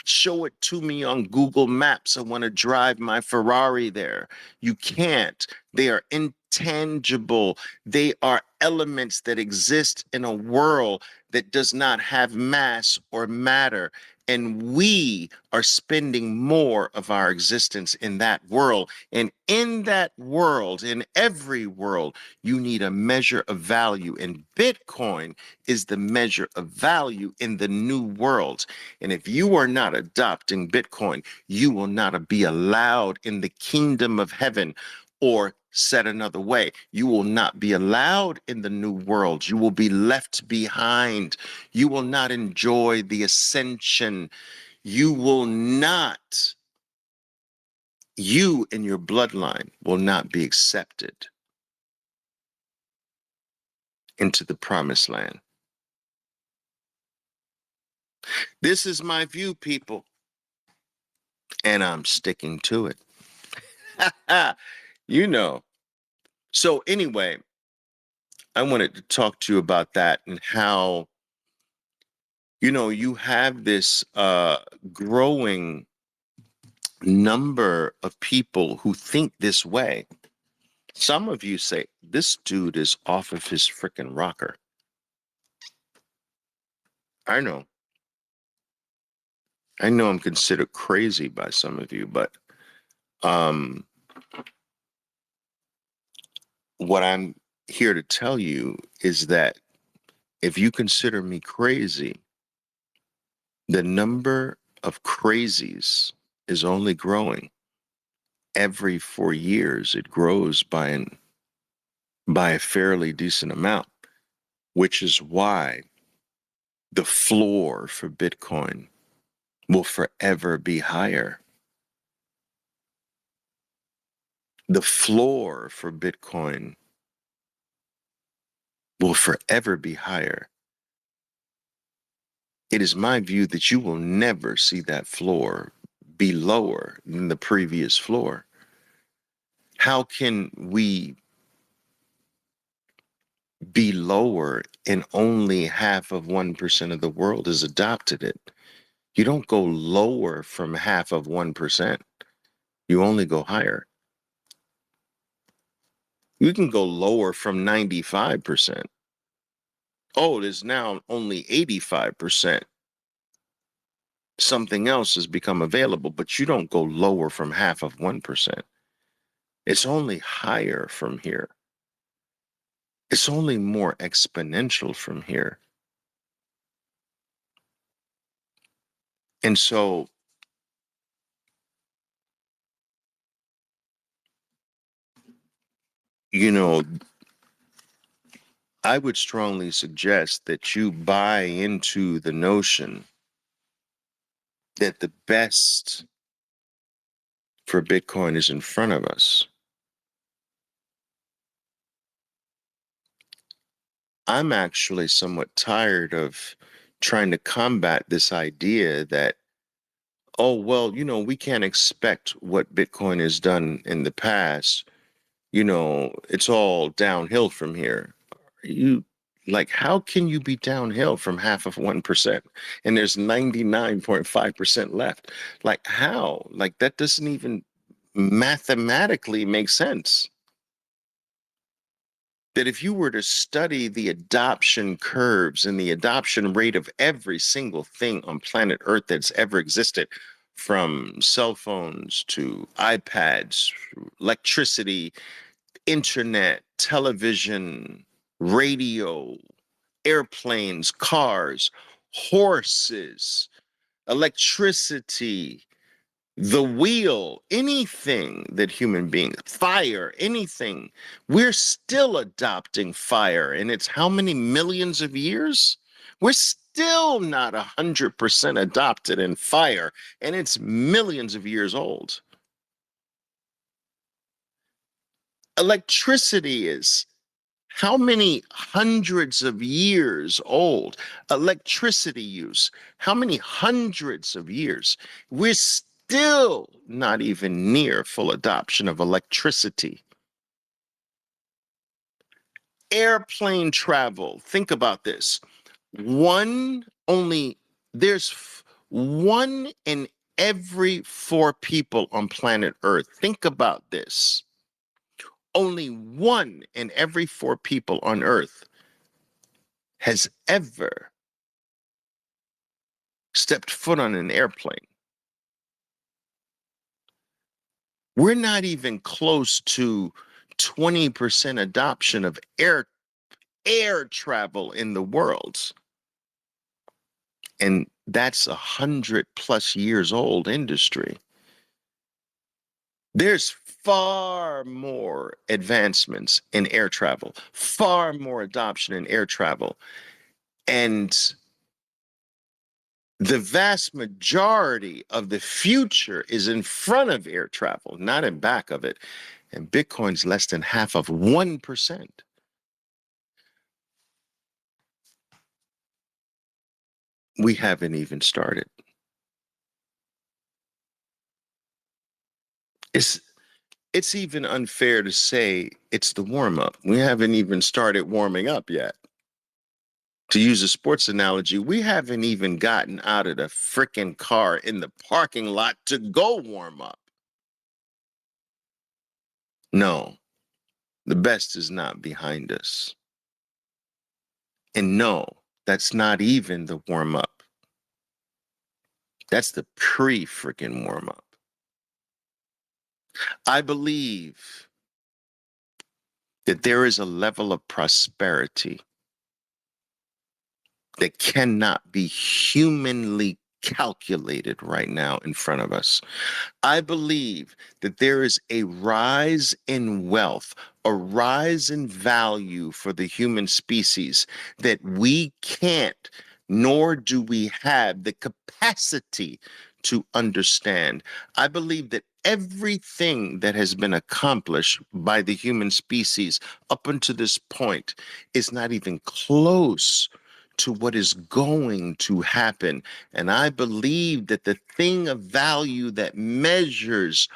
S3: Show it to me on Google Maps. I want to drive my Ferrari there. You can't. They are intangible. They are elements that exist in a world that does not have mass or matter. And we are spending more of our existence in that world. And in that world, in every world, you need a measure of value. And Bitcoin is the measure of value in the new world. And if you are not adopting Bitcoin, you will not be allowed in the kingdom of heaven. Or said another way, you will not be allowed in the new world. You will be left behind. You will not enjoy the ascension. You will not, you and your bloodline will not be accepted into the promised land. This is my view, people, and I'm sticking to it. You know. So anyway, I wanted to talk to you about that and how, you have this growing number of people who think this way. Some of you say, this dude is off of his freaking rocker. I know. I know I'm considered crazy by some of you, but what I'm here to tell you is that if you consider me crazy, the number of crazies is only growing. Every 4 years, it grows by a fairly decent amount, which is why the floor for Bitcoin will forever be higher. The floor for Bitcoin will forever be higher. It is my view that you will never see that floor be lower than the previous floor. How can we be lower, and only half of 1% of the world has adopted it. You don't go lower from half of 1%. You only go higher. You can go lower from 95%. Oh, it is now only 85%. Something else has become available, but you don't go lower from half of 1%. It's only higher from here. It's only more exponential from here. And so, you know, I would strongly suggest that you buy into the notion that the best for Bitcoin is in front of us. I'm actually somewhat tired of trying to combat this idea that, oh, well, we can't expect what Bitcoin has done in the past. It's all downhill from here. You like, how can you be downhill from half of 1%? And there's 99.5% left. Like, how? Like, that doesn't even mathematically make sense. That if you were to study the adoption curves and the adoption rate of every single thing on planet Earth that's ever existed, from cell phones to iPads, electricity, internet, television, radio, airplanes, cars, horses, electricity, the wheel, anything that human beings, fire, anything, we're still adopting fire. And it's how many millions of years? We're still not 100% adopted in fire, and it's millions of years old. Electricity is how many hundreds of years old? Electricity use, how many hundreds of years? We're still not even near full adoption of electricity. Airplane travel, think about this. There's one in every 4 people on planet Earth. Think about this. Only 1 in every 4 people on Earth has ever stepped foot on an airplane. We're not even close to 20% adoption of air travel in the world. And that's 100+ years old industry. There's far more advancements in air travel, far more adoption in air travel. And the vast majority of the future is in front of air travel, not in back of it. And Bitcoin's less than half of 1%. We haven't even started. It's even unfair to say it's the warm-up. We haven't even started warming up yet. To use a sports analogy, we haven't even gotten out of the frickin' car in the parking lot to go warm up. No, the best is not behind us. And no, that's not even the warm up. That's the pre-frickin' warm up. I believe that there is a level of prosperity that cannot be humanly calculated right now in front of us. I believe that there is a rise in wealth, a rise in value for the human species that we can't, nor do we have the capacity to understand. I believe that everything that has been accomplished by the human species up until this point is not even close to what is going to happen. And I believe that the thing of value that measures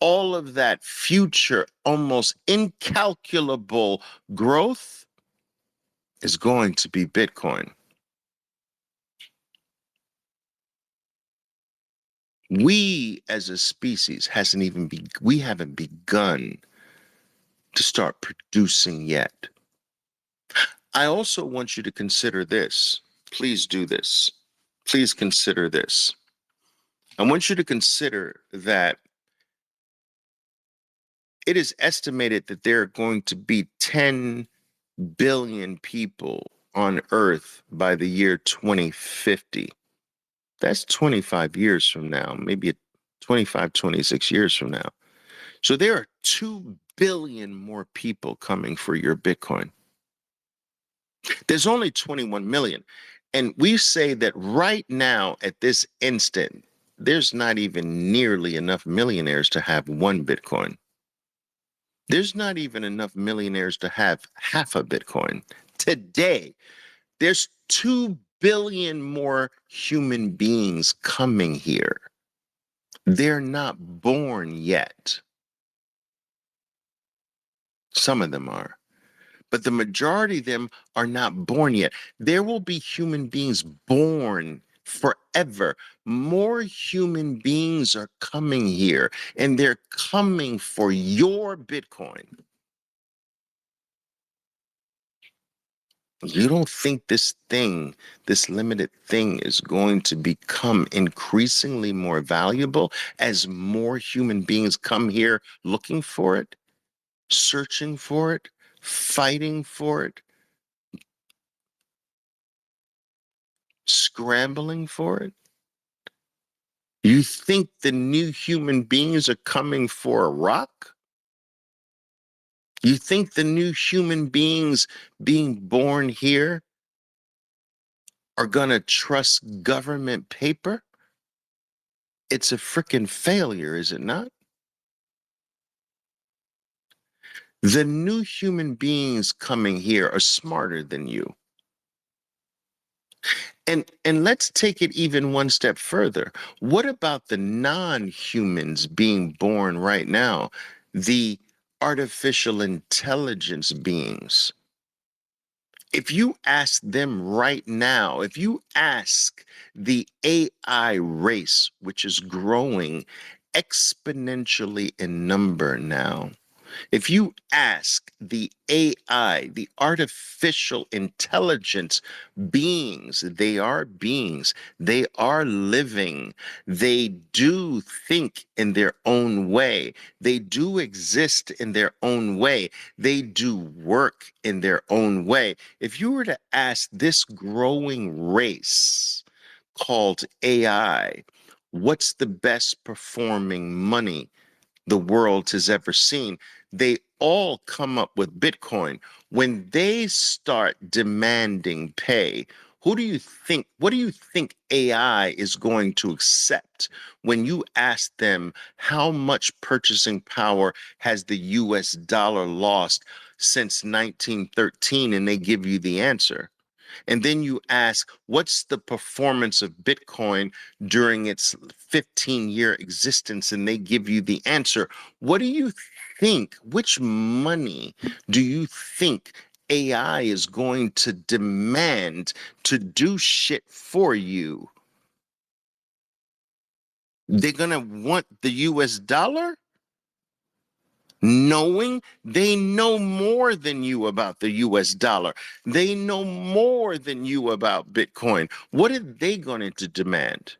S3: all of that future, almost incalculable growth is going to be Bitcoin. We as a species we haven't begun to start producing yet. I also want you to consider this. Please do this. Please consider this. I want you to consider that it is estimated that there are going to be 10 billion people on Earth by the year 2050. That's 25 years from now, maybe 25, 26 years from now. So there are 2 billion more people coming for your Bitcoin. There's only 21 million. And we say that right now, at this instant, there's not even nearly enough millionaires to have one Bitcoin. There's not even enough millionaires to have half a Bitcoin. Today, there's 2 billion more human beings coming here. They're not born yet. Some of them are, but the majority of them are not born yet. There will be human beings born forever. More human beings are coming here, and they're coming for your Bitcoin. You don't think this limited thing is going to become increasingly more valuable as more human beings come here looking for it, searching for it, fighting for it, scrambling for it? You think the new human beings are coming for a rock? You think the new human beings being born here are going to trust government paper? It's a freaking failure, is it not? The new human beings coming here are smarter than you. And let's take it even one step further. What about the non-humans being born right now? The artificial intelligence beings. If you ask them right now, if you ask the AI race, which is growing exponentially in number now, if you ask the AI, the artificial intelligence beings, they are beings, they are living, they do think in their own way, they do exist in their own way, they do work in their own way. If you were to ask this growing race called AI, what's the best performing money the world has ever seen, they all come up with Bitcoin. When they start demanding pay, what do you think AI is going to accept when you ask them how much purchasing power has the US dollar lost since 1913 and they give you the answer? And then you ask, what's the performance of Bitcoin during its 15-year existence? And they give you the answer. What do you think? Which money do you think AI is going to demand to do shit for you? They're going to want the US dollar? Knowing they know more than you about the US dollar. They know more than you about Bitcoin. What are they going to demand?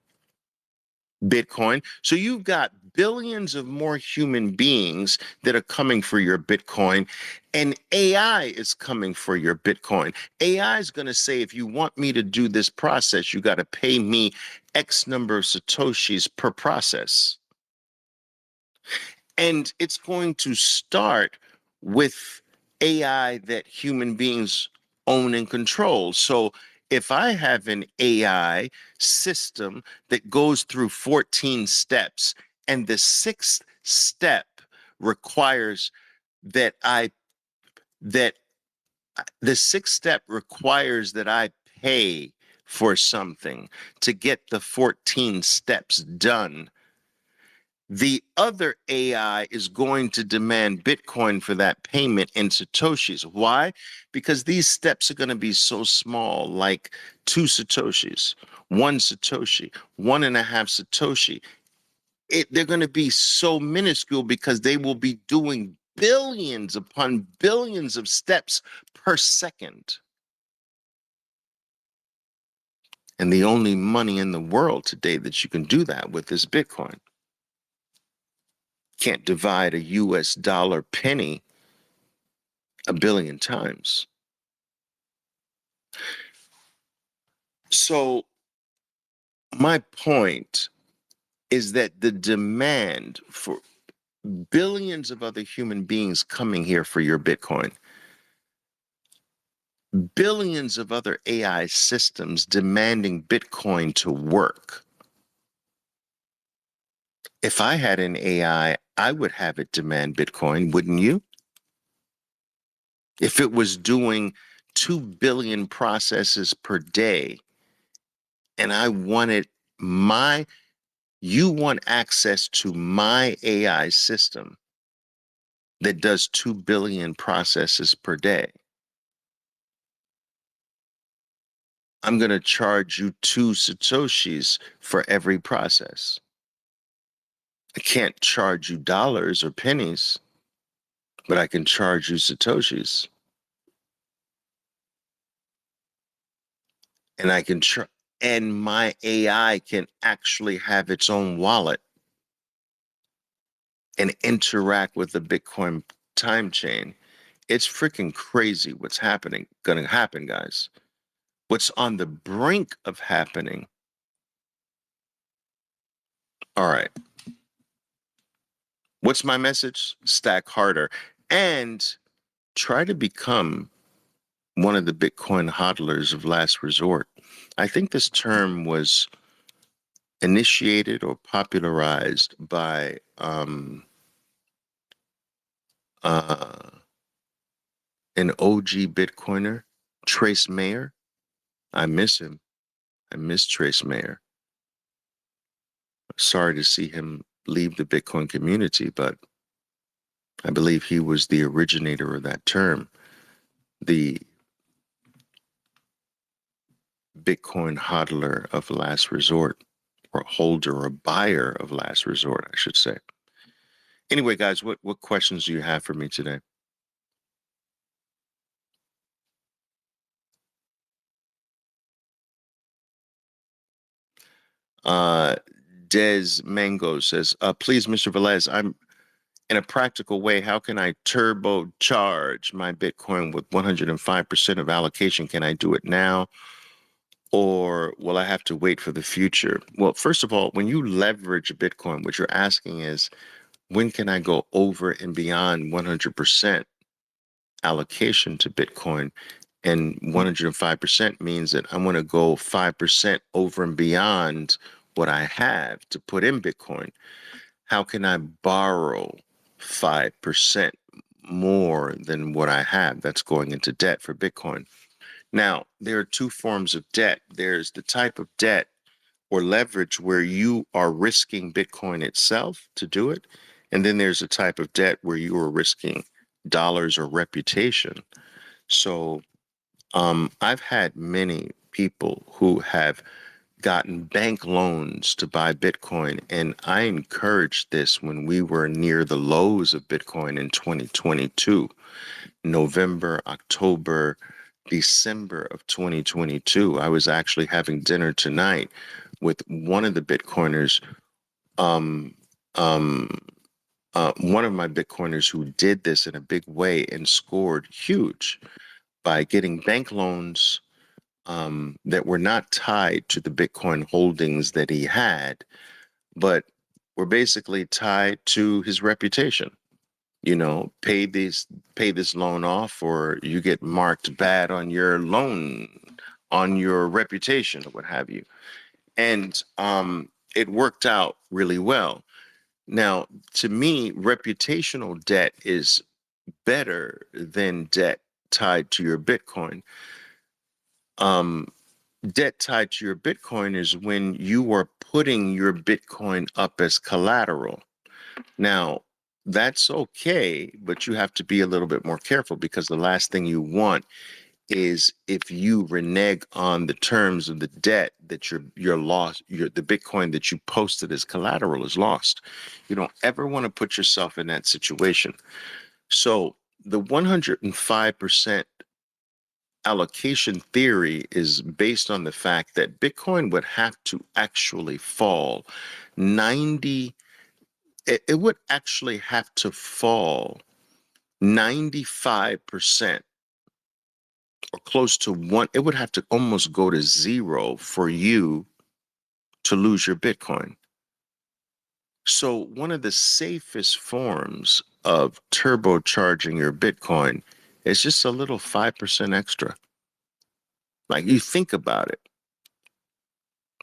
S3: Bitcoin. So you've got billions of more human beings that are coming for your Bitcoin, and AI is coming for your Bitcoin. AI is going to say, if you want me to do this process, you got to pay me X number of Satoshis per process. And it's going to start with AI that human beings own and control. So if I have an AI system that goes through 14 steps, and the sixth step requires that I that the sixth step requires that I pay for something to get the 14 steps done, The other AI is going to demand Bitcoin for that payment in Satoshis. Why? Because these steps are going to be so small, like 2 Satoshis, 1 Satoshi, 1.5 Satoshi. They're going to be so minuscule because they will be doing billions upon billions of steps per second. And the only money in the world today that you can do that with is Bitcoin. Can't divide a US dollar penny a billion times. So my point is that the demand for billions of other human beings coming here for your Bitcoin, billions of other AI systems demanding Bitcoin to work. If I had an AI, I would have it demand Bitcoin, wouldn't you? If it was doing 2 billion processes per day and I wanted you want access to my AI system that does 2 billion processes per day. I'm going to charge you 2 Satoshis for every process. I can't charge you dollars or pennies, but I can charge you Satoshis. And and my AI can actually have its own wallet and interact with the Bitcoin time chain. It's freaking crazy what's going to happen, guys. What's on the brink of happening. All right. What's my message? Stack harder and try to become one of the Bitcoin hodlers of last resort. I think this term was initiated or popularized by an OG Bitcoiner, Trace Mayer. I miss him. I miss Trace Mayer. Sorry to see him leave the Bitcoin community, but I believe he was the originator of that term, the Bitcoin hodler of last resort, or holder or buyer of last resort, I should say. Anyway, guys, what questions do you have for me today? Uh, Des Mango says, please, Mr. Velez, I'm in a practical way, how can I turbocharge my Bitcoin with 105% of allocation? Can I do it now? Or will I have to wait for the future? Well, first of all, when you leverage Bitcoin, what you're asking is, when can I go over and beyond 100% allocation to Bitcoin? And 105% means that I'm going to go 5% over and beyond what I have to put in Bitcoin. How can I borrow 5% more than what I have that's going into debt for Bitcoin? Now, there are 2 forms of debt. There's the type of debt or leverage where you are risking Bitcoin itself to do it. And then there's a type of debt where you are risking dollars or reputation. So I've had many people who have gotten bank loans to buy Bitcoin. And I encouraged this when we were near the lows of Bitcoin in 2022, November, October, December of 2022. I was actually having dinner tonight with one of the Bitcoiners, one of my Bitcoiners who did this in a big way and scored huge by getting bank loans that were not tied to the Bitcoin holdings that he had, but were basically tied to his reputation. You know, pay this loan off, or you get marked bad on your loan, on your reputation, or what have you. And it worked out really well. Now, to me, reputational debt is better than debt tied to your Bitcoin. Debt tied to your Bitcoin is when you are putting your Bitcoin up as collateral. Now, that's okay, but you have to be a little bit more careful, because the last thing you want is if you renege on the terms of the debt, that your loss, the Bitcoin that you posted as collateral is lost. You don't ever want to put yourself in that situation. So the 105% allocation theory is based on the fact that Bitcoin would have to actually fall 90, it would actually have to fall 95% or close to one. It would have to almost go to zero for you to lose your Bitcoin. So one of the safest forms of turbocharging your Bitcoin is just a little 5% extra. Like, you think about it.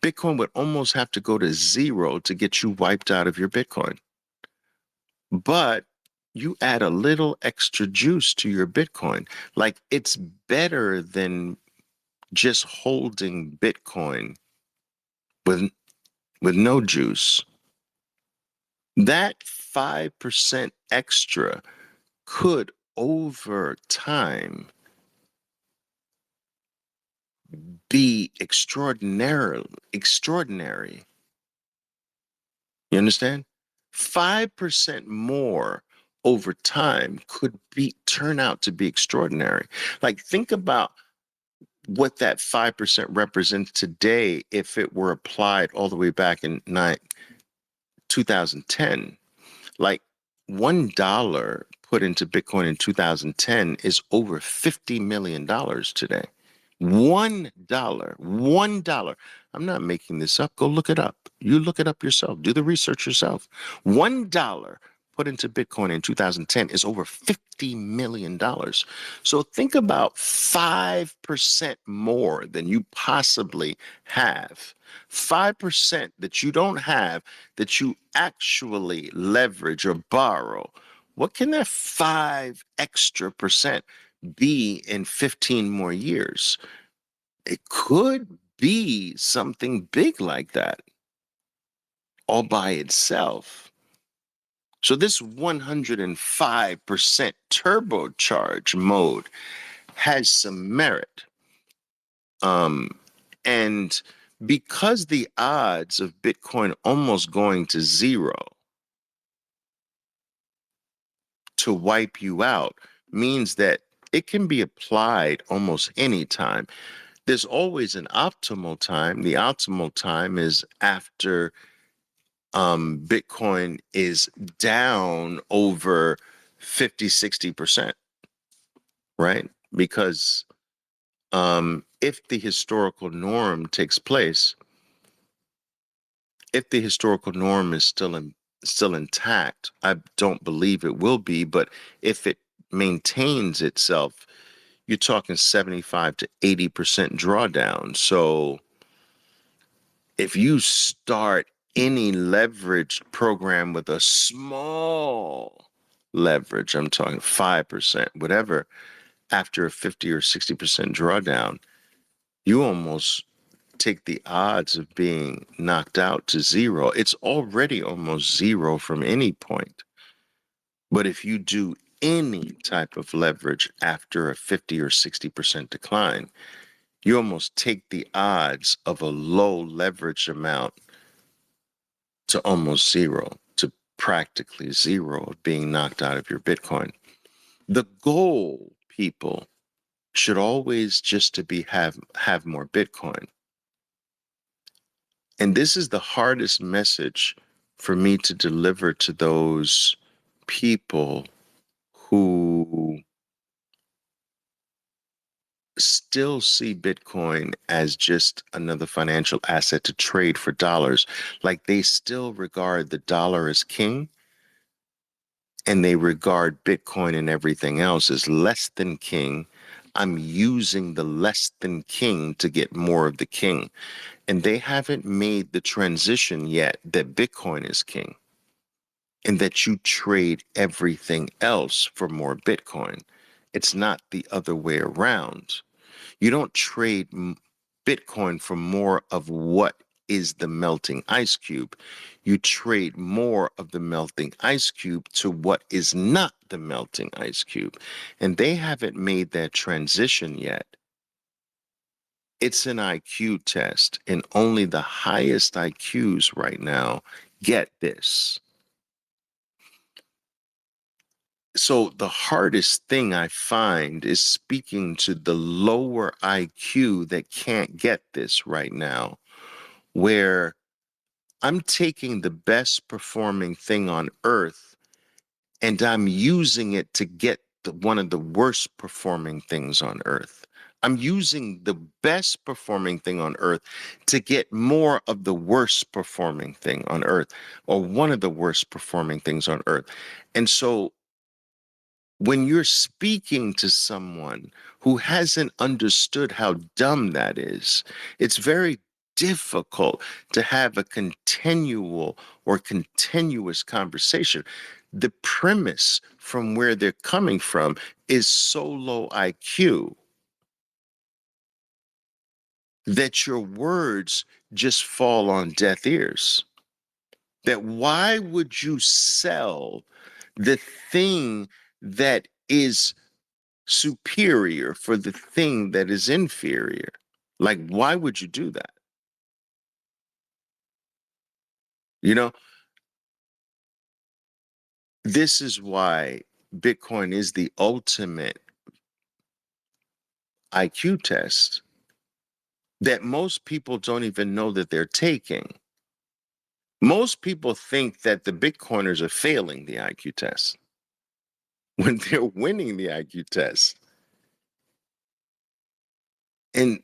S3: Bitcoin would almost have to go to zero to get you wiped out of your Bitcoin. But you add a little extra juice to your Bitcoin. Like, it's better than just holding Bitcoin with no juice. That 5% extra could, over time, be extraordinary. You understand? 5% more over time could turn out to be extraordinary. Like, think about what that 5% represents today if it were applied all the way back in 2010. Like, $1 put into Bitcoin in 2010 is over $50 million today. $1, $1. I'm not making this up. Go look it up. You look it up yourself. Do the research yourself. $1 put into Bitcoin in 2010 is over $50 million. So think about 5% more than you possibly have. 5% that you don't have, that you actually leverage or borrow. What can that 5 extra percent be in 15 more years? It could be something big like that all by itself. So this 105% turbocharge mode has some merit. And because the odds of Bitcoin almost going to zero to wipe you out means that it can be applied almost any time. There's always an optimal time. The optimal time is after Bitcoin is down over 50, 60%, right? Because if the historical norm takes place, if the historical norm is still intact, I don't believe it will be, but if it maintains itself, you're talking 75 to 80% drawdown. So if you start any leveraged program with a small leverage, I'm talking 5%, whatever, after a 50 or 60% drawdown, you almost take the odds of being knocked out to zero. It's already almost zero from any point. But if you do any type of leverage after a 50 or 60% decline, you almost take the odds of a low leverage amount to almost zero, to practically zero of being knocked out of your Bitcoin. The goal, people, should always just to be have more Bitcoin. And this is the hardest message for me to deliver to those people who still see Bitcoin as just another financial asset to trade for dollars. Like, they still regard the dollar as king, and they regard Bitcoin and everything else as less than king. I'm using the less than king to get more of the king. And they haven't made the transition yet that Bitcoin is king and that you trade everything else for more Bitcoin. It's not the other way around. You don't trade Bitcoin for more of what is the melting ice cube. You trade more of the melting ice cube to what is not the melting ice cube. And they haven't made that transition yet. It's an IQ test, and only the highest IQs right now get this. So the hardest thing I find is speaking to the lower IQ that can't get this right now, where I'm taking the best performing thing on earth and I'm using it to get one of the worst performing things on earth. I'm using the best performing thing on earth to get more of the worst performing thing on earth, or one of the worst performing things on earth. And so when you're speaking to someone who hasn't understood how dumb that is, it's very difficult to have a continual or continuous conversation. The premise from where they're coming from is so low IQ that your words just fall on deaf ears. That why would you sell the thing that is superior for the thing that is inferior? Like, why would you do that? You know, this is why Bitcoin is the ultimate IQ test that most people don't even know that they're taking. Most people think that the Bitcoiners are failing the IQ test when they're winning the IQ test. And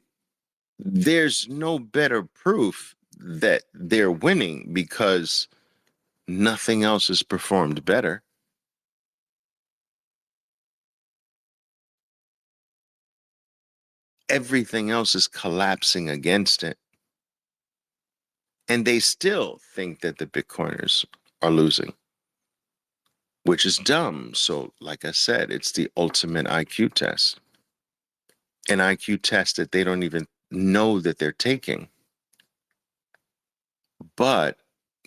S3: there's no better proof that they're winning because nothing else has performed better. Everything else is collapsing against it. And they still think that the Bitcoiners are losing, which is dumb. So, like I said, it's the ultimate IQ test. An IQ test that they don't even know that they're taking. But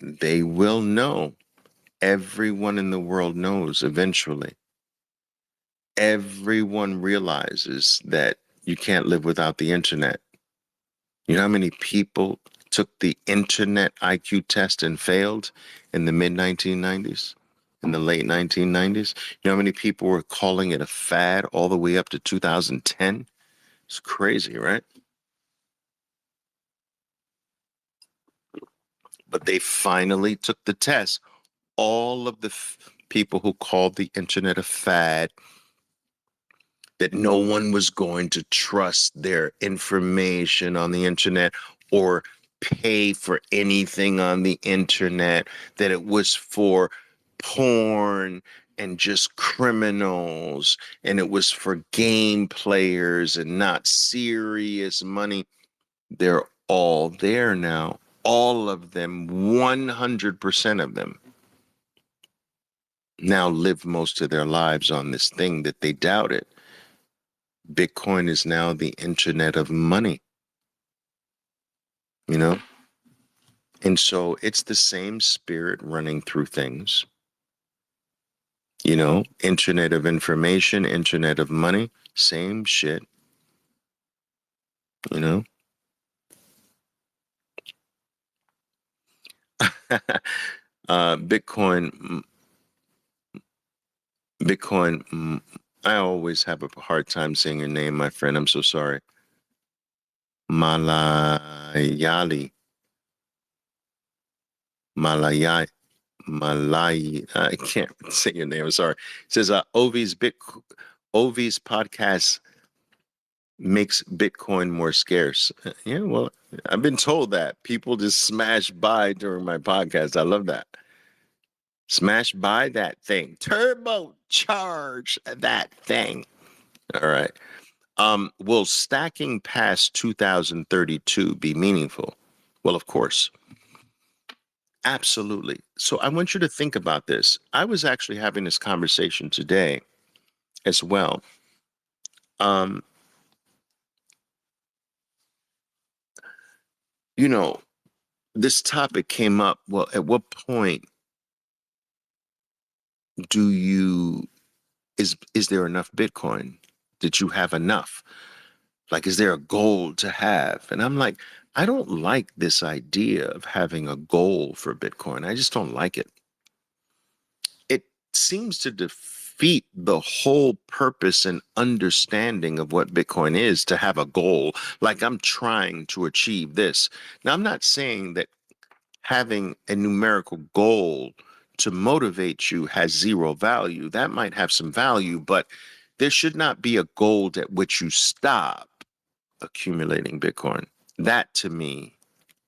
S3: they will know. Everyone in the world knows eventually. Everyone realizes that you can't live without the internet. You know how many people took the internet IQ test and failed in the mid 1990s, in the late 1990s? You know how many people were calling it a fad all the way up to 2010? It's crazy, right? But they finally took the test. All of the people who called the internet a fad, that no one was going to trust their information on the internet or pay for anything on the internet, that it was for porn and just criminals, and it was for game players and not serious money. They're all there now. All of them, 100% of them, now live most of their lives on this thing that they doubted. Bitcoin is now the internet of money, you know? And so it's the same spirit running through things, you know, internet of information, internet of money, same shit, you know? Bitcoin, Bitcoin, I always have a hard time saying your name, my friend. I'm so sorry. Malayali, Malayai. Malay, I can't say your name. I'm sorry. It says Ovi's podcast makes Bitcoin more scarce. Yeah, well, I've been told that people just smash buy during my podcast. I love that. Smash buy that thing. Turbo charge that thing. All right. Will stacking past 2032 be meaningful? Well, of course. Absolutely. So I want you to think about this. I was actually having this conversation today as well. Um, you know, this topic came up. Well, at what point do you is there enough Bitcoin? Did you have enough? Like, is there a goal to have? And I'm like, I don't like this idea of having a goal for Bitcoin. I just don't like it. It seems to defeat the whole purpose and understanding of what Bitcoin is to have a goal. Like, I'm trying to achieve this. Now, I'm not saying that having a numerical goal to motivate you has zero value. That might have some value, but there should not be a goal at which you stop accumulating Bitcoin. That to me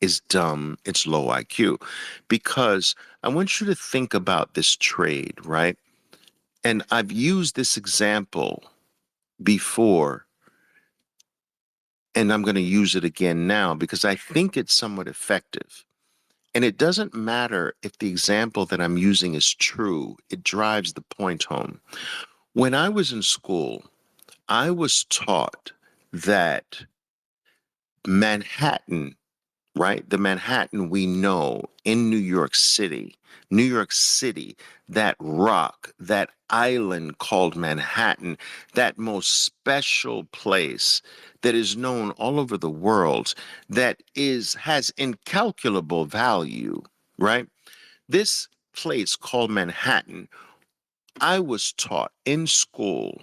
S3: is dumb. It's low IQ because I want you to think about this trade, right? And I've used this example before, and I'm going to use it again now because I think it's somewhat effective. And it doesn't matter if the example that I'm using is true, it drives the point home. When I was in school, I was taught that Manhattan, right? The Manhattan we know in New York City, that rock, that island called Manhattan, that most special place that is known all over the world, has incalculable value, right? This place called Manhattan, I was taught in school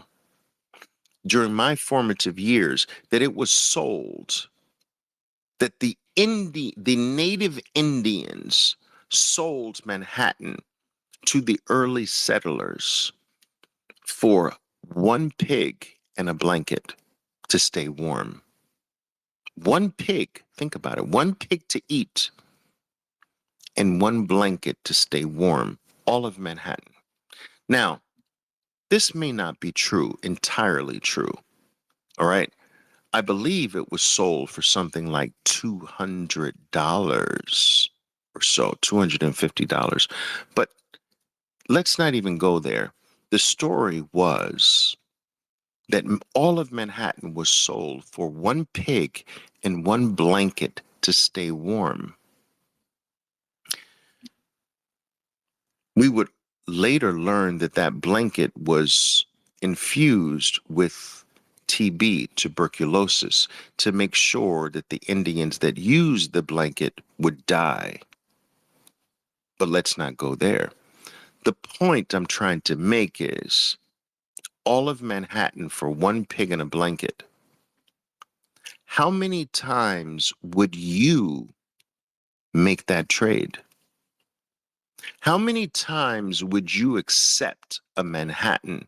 S3: during my formative years that it was sold, that the native Indians sold Manhattan to the early settlers for one pig and a blanket to stay warm. One pig, think about it, one pig to eat and one blanket to stay warm, all of Manhattan. Now, this may not be true, entirely true, all right? I believe it was sold for something like $200 or so, $250. But let's not even go there. The story was that all of Manhattan was sold for one pig and one blanket to stay warm. We would later learn that that blanket was infused with TB, tuberculosis, to make sure that the Indians that used the blanket would die. But let's not go there. The point I'm trying to make is all of Manhattan for one pig and a blanket. How many times would you make that trade? How many times would you accept a Manhattan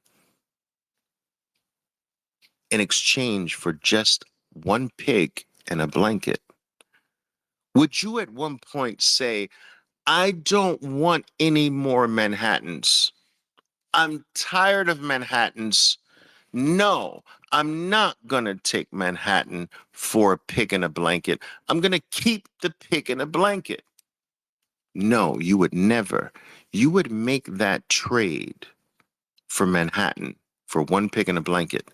S3: in exchange for just one pig and a blanket? Would you at one point say, I don't want any more Manhattans? I'm tired of Manhattans. No, I'm not going to take Manhattan for a pig and a blanket. I'm going to keep the pig and a blanket. No, you would never. You would make that trade for Manhattan for one pig and a blanket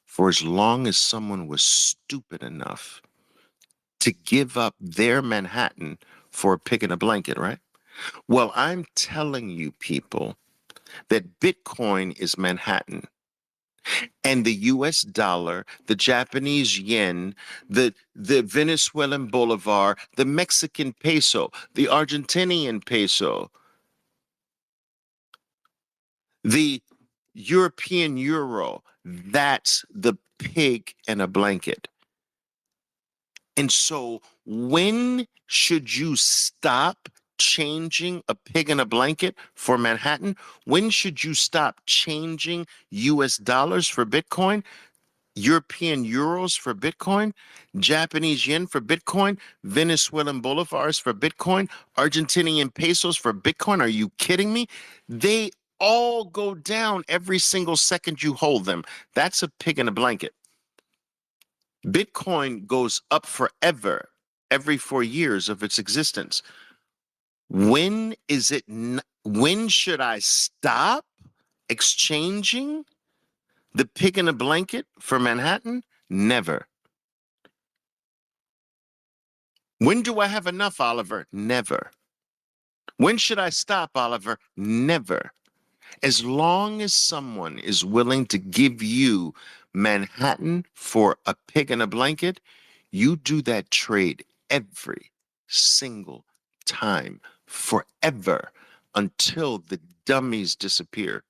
S3: for as long as someone was stupid enough to give up their Manhattan for a pig and a blanket, right? Well, I'm telling you people that Bitcoin is Manhattan. And the US dollar, the Japanese yen, the Venezuelan bolivar, the Mexican peso, the Argentinian peso, the European euro, that's the pig and a blanket. And so when should you stop changing a pig and a blanket for Manhattan? When should you stop changing US dollars for Bitcoin? European euros for Bitcoin, Japanese yen for Bitcoin, Venezuelan bolivars for Bitcoin, Argentinian pesos for Bitcoin. Are you kidding me? They all go down every single second you hold them. That's a pig in a blanket. Bitcoin goes up forever every 4 years of its existence. When is it? When should I stop exchanging the pig in a blanket for Manhattan? Never. When do I have enough, Oliver? Never. When should I stop, Oliver? Never. As long as someone is willing to give you Manhattan for a pig in a blanket, you do that trade every single time, forever, until the dummies disappear.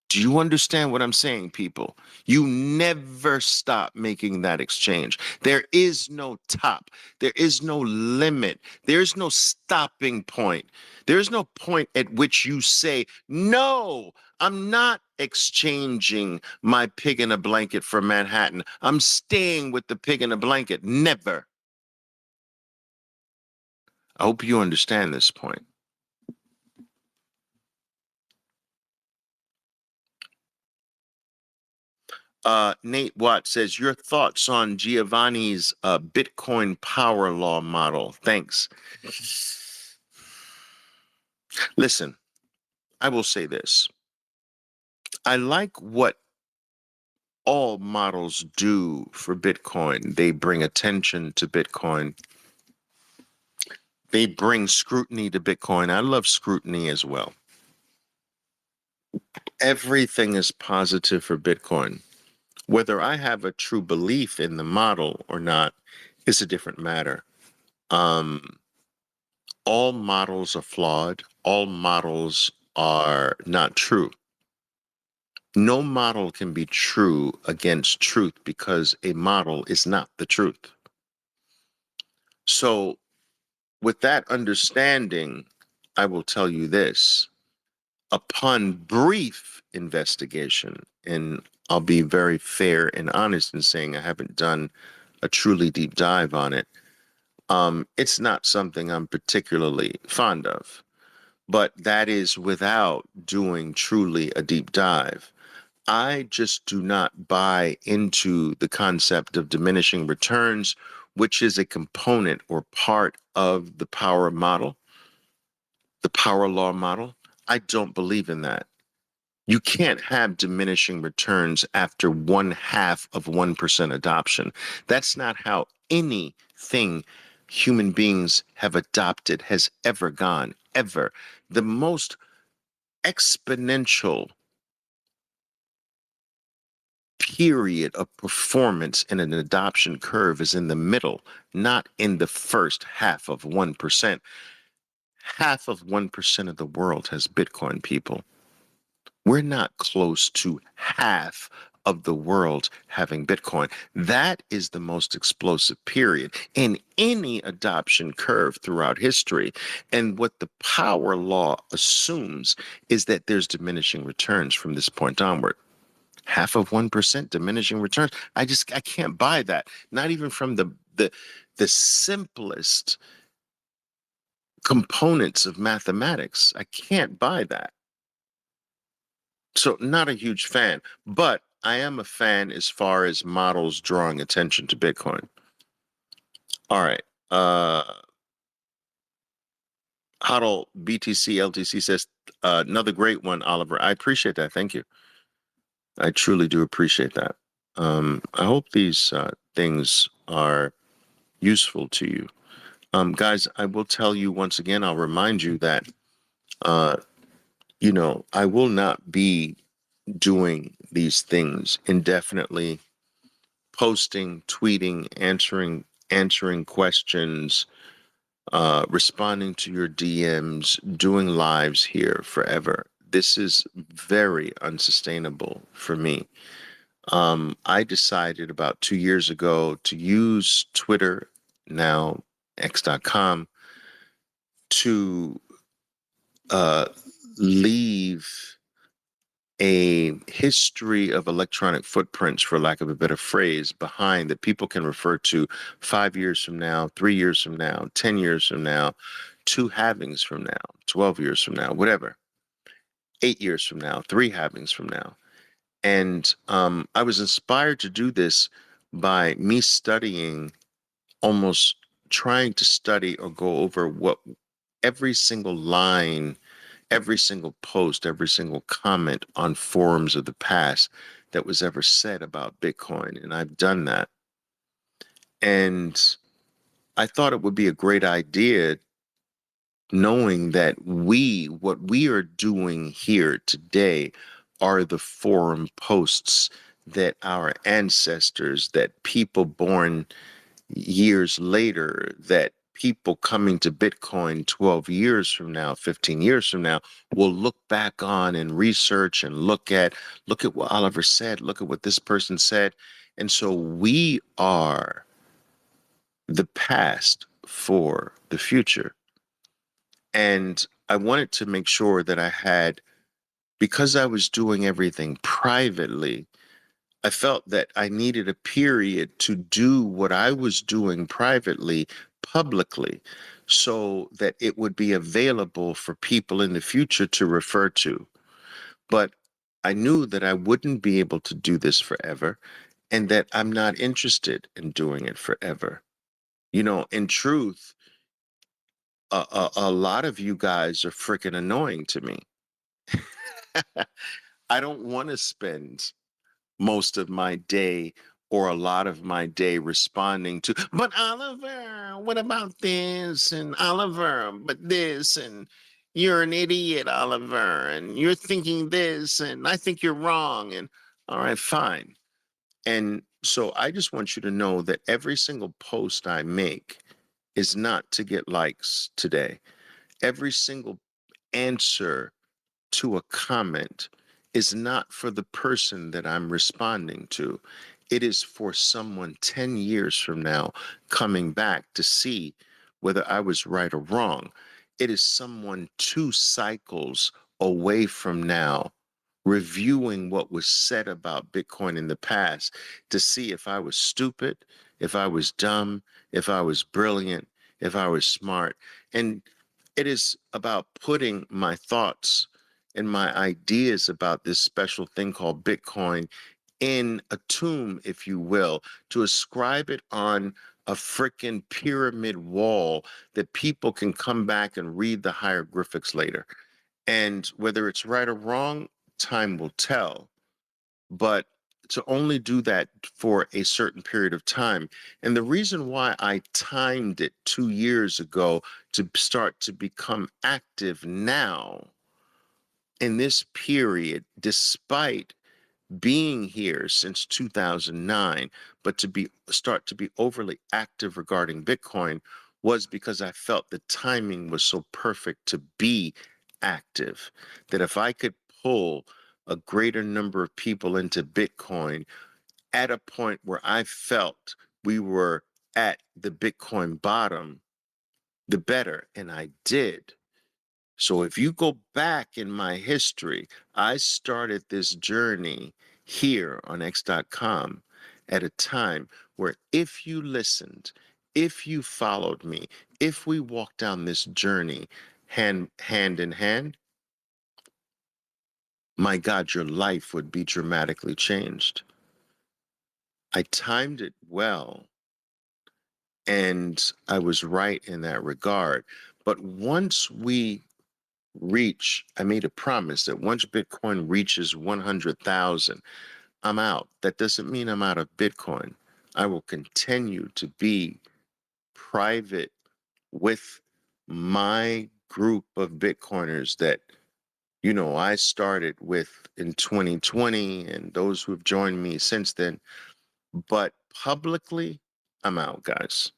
S3: Do you understand what I'm saying, people? You never stop making that exchange. There is no top. There is no limit. There is no stopping point. There is no point at which you say, no, I'm not exchanging my pig in a blanket for Manhattan. I'm staying with the pig in a blanket. Never. I hope you understand this point. Nate Watt says, your thoughts on Giovanni's Bitcoin power law model. Thanks. Listen, I will say this. I like what all models do for Bitcoin. They bring attention to Bitcoin. They bring scrutiny to Bitcoin. I love scrutiny as well. Everything is positive for Bitcoin. Whether I have a true belief in the model or not is a different matter. All models are flawed. All models are not true. No model can be true against truth because a model is not the truth. So, with that understanding, I will tell you this. Upon brief investigation, and I'll be very fair and honest in saying I haven't done a truly deep dive on it, it's not something I'm particularly fond of. But that is without doing truly a deep dive. I just do not buy into the concept of diminishing returns, which is a component or part of the power model, the power law model. I don't believe in that. You can't have diminishing returns after 0.5% adoption. That's not how anything human beings have adopted has ever gone, ever. The most exponential period of performance in an adoption curve is in the middle, not in the first half of 1%. Half of 1% of the world has Bitcoin, people. We're not close to half of the world having Bitcoin. That is the most explosive period in any adoption curve throughout history. And what the power law assumes is that there's diminishing returns from this point onward. Half of 1% diminishing returns. I can't buy that. Not even from the simplest components of mathematics. I can't buy that. So not a huge fan, but I am a fan as far as models drawing attention to Bitcoin. All right. Hodl BTC LTC says, another great one, Oliver. I appreciate that. Thank you. I truly do appreciate that. I hope these things are useful to you. Guys, I will tell you once again, I'll remind you that, I will not be doing these things indefinitely, posting, tweeting, answering questions, responding to your DMs, doing lives here forever. This is very unsustainable for me. I decided about 2 years ago to use Twitter, now X.com, to leave a history of electronic footprints, for lack of a better phrase, behind that people can refer to 5 years from now, 3 years from now, 10 years from now, 2 halvings from now, 12 years from now, whatever, 8 years from now, 3 halvings from now. And I was inspired to do this by me studying, almost trying to study or go over what every single line, every single post, every single comment on forums of the past that was ever said about Bitcoin. And I've done that. And I thought it would be a great idea knowing that what we are doing here today are the forum posts that our ancestors, that people born years later, that people coming to Bitcoin 12 years from now, 15 years from now, will look back on and research and look at what Oliver said, look at what this person said. And so we are the past for the future. And I wanted to make sure that I had, because I was doing everything privately, I felt that I needed a period to do what I was doing privately publicly so that it would be available for people in the future to refer to. But I knew that I wouldn't be able to do this forever and that I'm not interested in doing it forever. You know, in truth, a lot of you guys are freaking annoying to me. I don't want to spend most of my day or a lot of my day responding to, but Oliver, what about this? And Oliver, but this, and you're an idiot, Oliver, and you're thinking this, and I think you're wrong. And all right, fine. And so I just want you to know that every single post I make is not to get likes today. Every single answer to a comment is not for the person that I'm responding to. It is for someone 10 years from now coming back to see whether I was right or wrong. It is someone 2 cycles away from now reviewing what was said about Bitcoin in the past to see if I was stupid, if I was dumb, if I was brilliant, if I was smart. And it is about putting my thoughts and my ideas about this special thing called Bitcoin in a tomb, if you will, to ascribe it on a freaking pyramid wall that people can come back and read the hieroglyphics later. And whether it's right or wrong, time will tell. But to only do that for a certain period of time. And the reason why I timed it 2 years ago to start to become active now in this period, despite being here since 2009, but to be start to be overly active regarding Bitcoin was because I felt the timing was so perfect to be active. That if I could pull a greater number of people into Bitcoin at a point where I felt we were at the Bitcoin bottom, the better. And I did. So if you go back in my history, I started this journey here on X.com at a time where if you listened, if you followed me, if we walked down this journey hand in hand, my God, your life would be dramatically changed. I timed it well, and I was right in that regard. But once we I made a promise that once Bitcoin reaches 100,000, I'm out. That doesn't mean I'm out of Bitcoin. I will continue to be private with my group of Bitcoiners that, I started with in 2020 and those who have joined me since then. But publicly, I'm out, guys.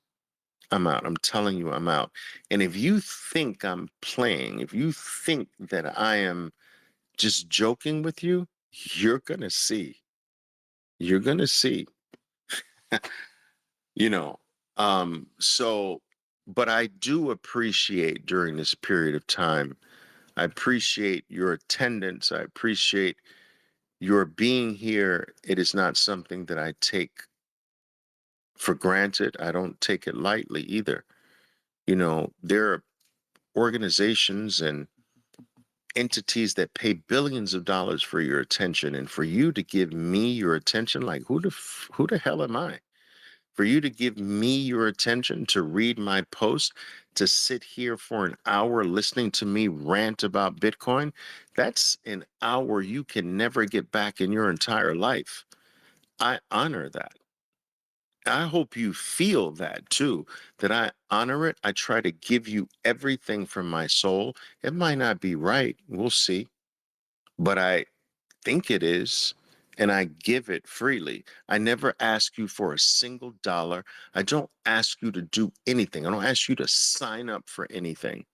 S3: I'm out. I'm telling you, I'm out. And if you think I'm playing, if you think that I am just joking with you, you're going to see. You're going to see, you know. So, but I do appreciate during this period of time, I appreciate your attendance. I appreciate your being here. It is not something that I take for granted. I don't take it lightly either. There are organizations and entities that pay billions of dollars for your attention, and for you to give me your attention, like who the hell am I? For you to give me your attention, to read my post, to sit here for an hour listening to me rant about Bitcoin, that's an hour you can never get back in your entire life. I honor that. I hope you feel that too, that I honor it. I try to give you everything from my soul. It might not be right. We'll see. But I think it is. And I give it freely. I never ask you for a single dollar. I don't ask you to do anything. I don't ask you to sign up for anything.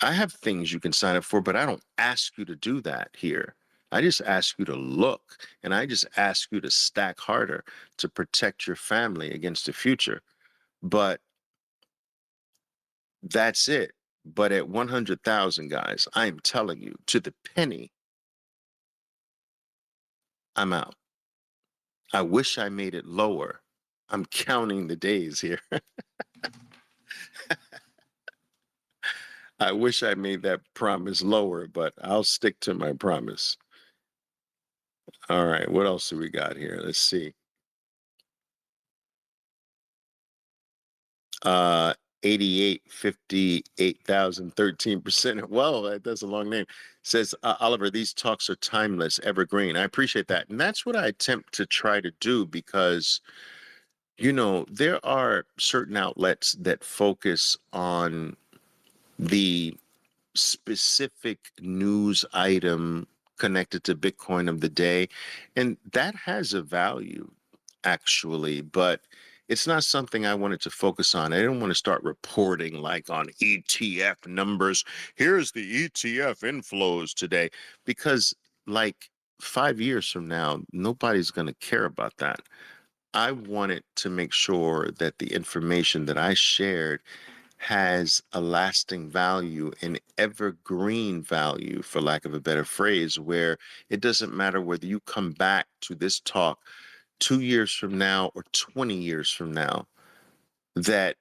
S3: I have things you can sign up for, but I don't ask you to do that here. I just ask you to look, and I just ask you to stack harder to protect your family against the future. But that's it. But at 100,000, guys, I am telling you to the penny, I'm out. I wish I made it lower. I'm counting the days here. I wish I made that promise lower, but I'll stick to my promise. All right, what else do we got here? Let's see. 88, 58,000, 13%. Well, that's a long name. Says, Oliver, these talks are timeless, evergreen. I appreciate that. And that's what I attempt to try to do because, there are certain outlets that focus on the specific news item connected to Bitcoin of the day. And that has a value, actually, but it's not something I wanted to focus on. I didn't want to start reporting like on ETF numbers. Here's the ETF inflows today, because like 5 years from now, nobody's going to care about that. I wanted to make sure that the information that I shared has a lasting value, an evergreen value, for lack of a better phrase, where it doesn't matter whether you come back to this talk 2 years from now or 20 years from now, that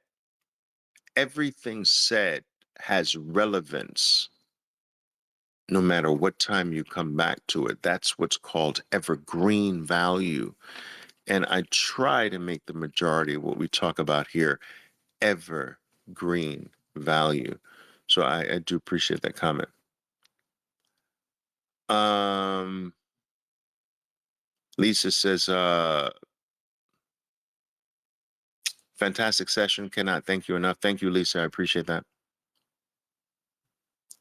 S3: everything said has relevance no matter what time you come back to it. That's what's called evergreen value. And I try to make the majority of what we talk about here evergreen value. So I do appreciate that comment. Lisa says, fantastic session. Cannot thank you enough. Thank you, Lisa. I appreciate that.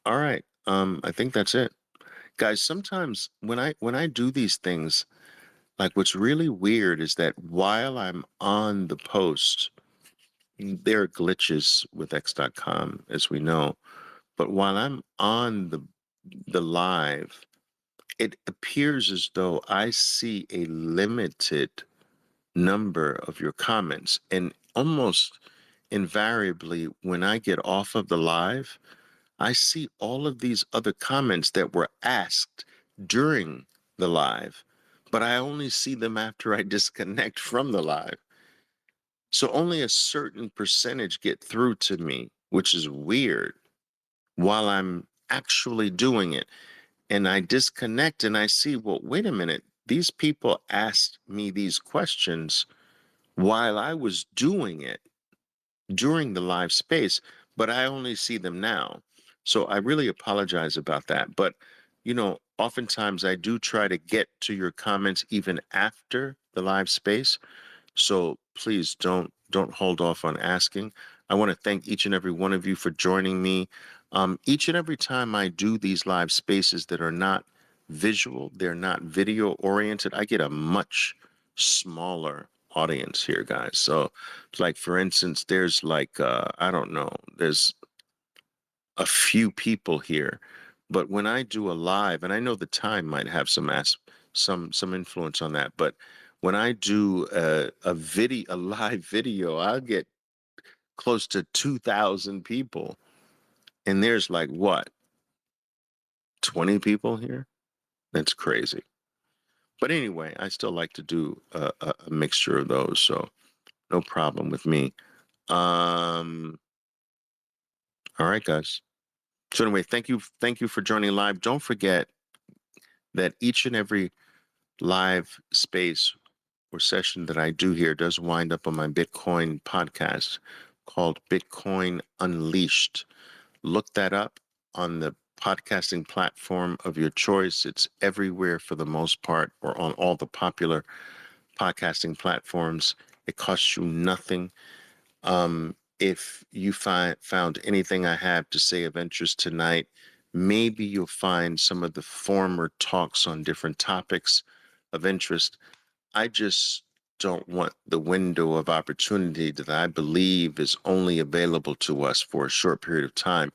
S3: All right. I think that's it. Guys, sometimes when I do these things, like what's really weird is that while I'm on the post, there are glitches with X.com, as we know. But while I'm on the live, it appears as though I see a limited number of your comments. And almost invariably, when I get off of the live, I see all of these other comments that were asked during the live, but I only see them after I disconnect from the live. So only a certain percentage get through to me, which is weird, while I'm actually doing it. And I disconnect and I see, well, wait a minute, these people asked me these questions while I was doing it during the live space, but I only see them now. So I really apologize about that. But, oftentimes I do try to get to your comments even after the live space. So please don't hold off on asking. I want to thank each and every one of you for joining me. Each and every time I do these live spaces that are not visual, they're not video oriented, I get a much smaller audience here, guys. So like for instance, there's like I don't know, there's a few people here. But when I do a live, and I know the time might have some influence on that, but when I do a live video, I'll get close to 2,000 people, and there's like what, 20 people here? That's crazy. But anyway, I still like to do a mixture of those, so no problem with me. All right, guys. So anyway, thank you for joining live. Don't forget that each and every live space or session that I do here does wind up on my Bitcoin podcast called Bitcoin Unleashed. Look that up on the podcasting platform of your choice. It's everywhere for the most part, or on all the popular podcasting platforms. It costs you nothing. If you found anything I have to say of interest tonight, maybe you'll find some of the former talks on different topics of interest. I just don't want the window of opportunity that I believe is only available to us for a short period of time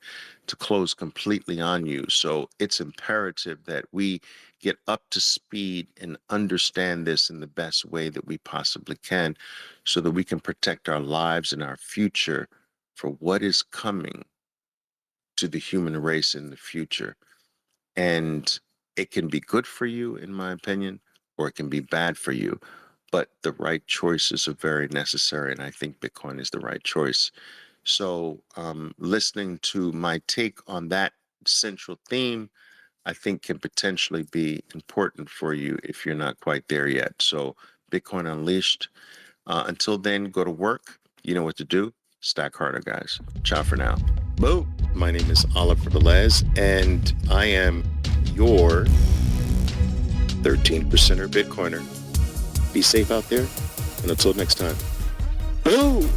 S3: to close completely on you. So it's imperative that we get up to speed and understand this in the best way that we possibly can so that we can protect our lives and our future for what is coming to the human race in the future. And it can be good for you, in my opinion, or it can be bad for you. But the right choices are very necessary. And I think Bitcoin is the right choice. So, listening to my take on that central theme, I think can potentially be important for you if you're not quite there yet. So, Bitcoin Unleashed. Until then, go to work. You know what to do. Stack harder, guys. Ciao for now. Boom. My name is Oliver Velez, and I am your 13%er Bitcoiner. Be safe out there, and until next time. Boom!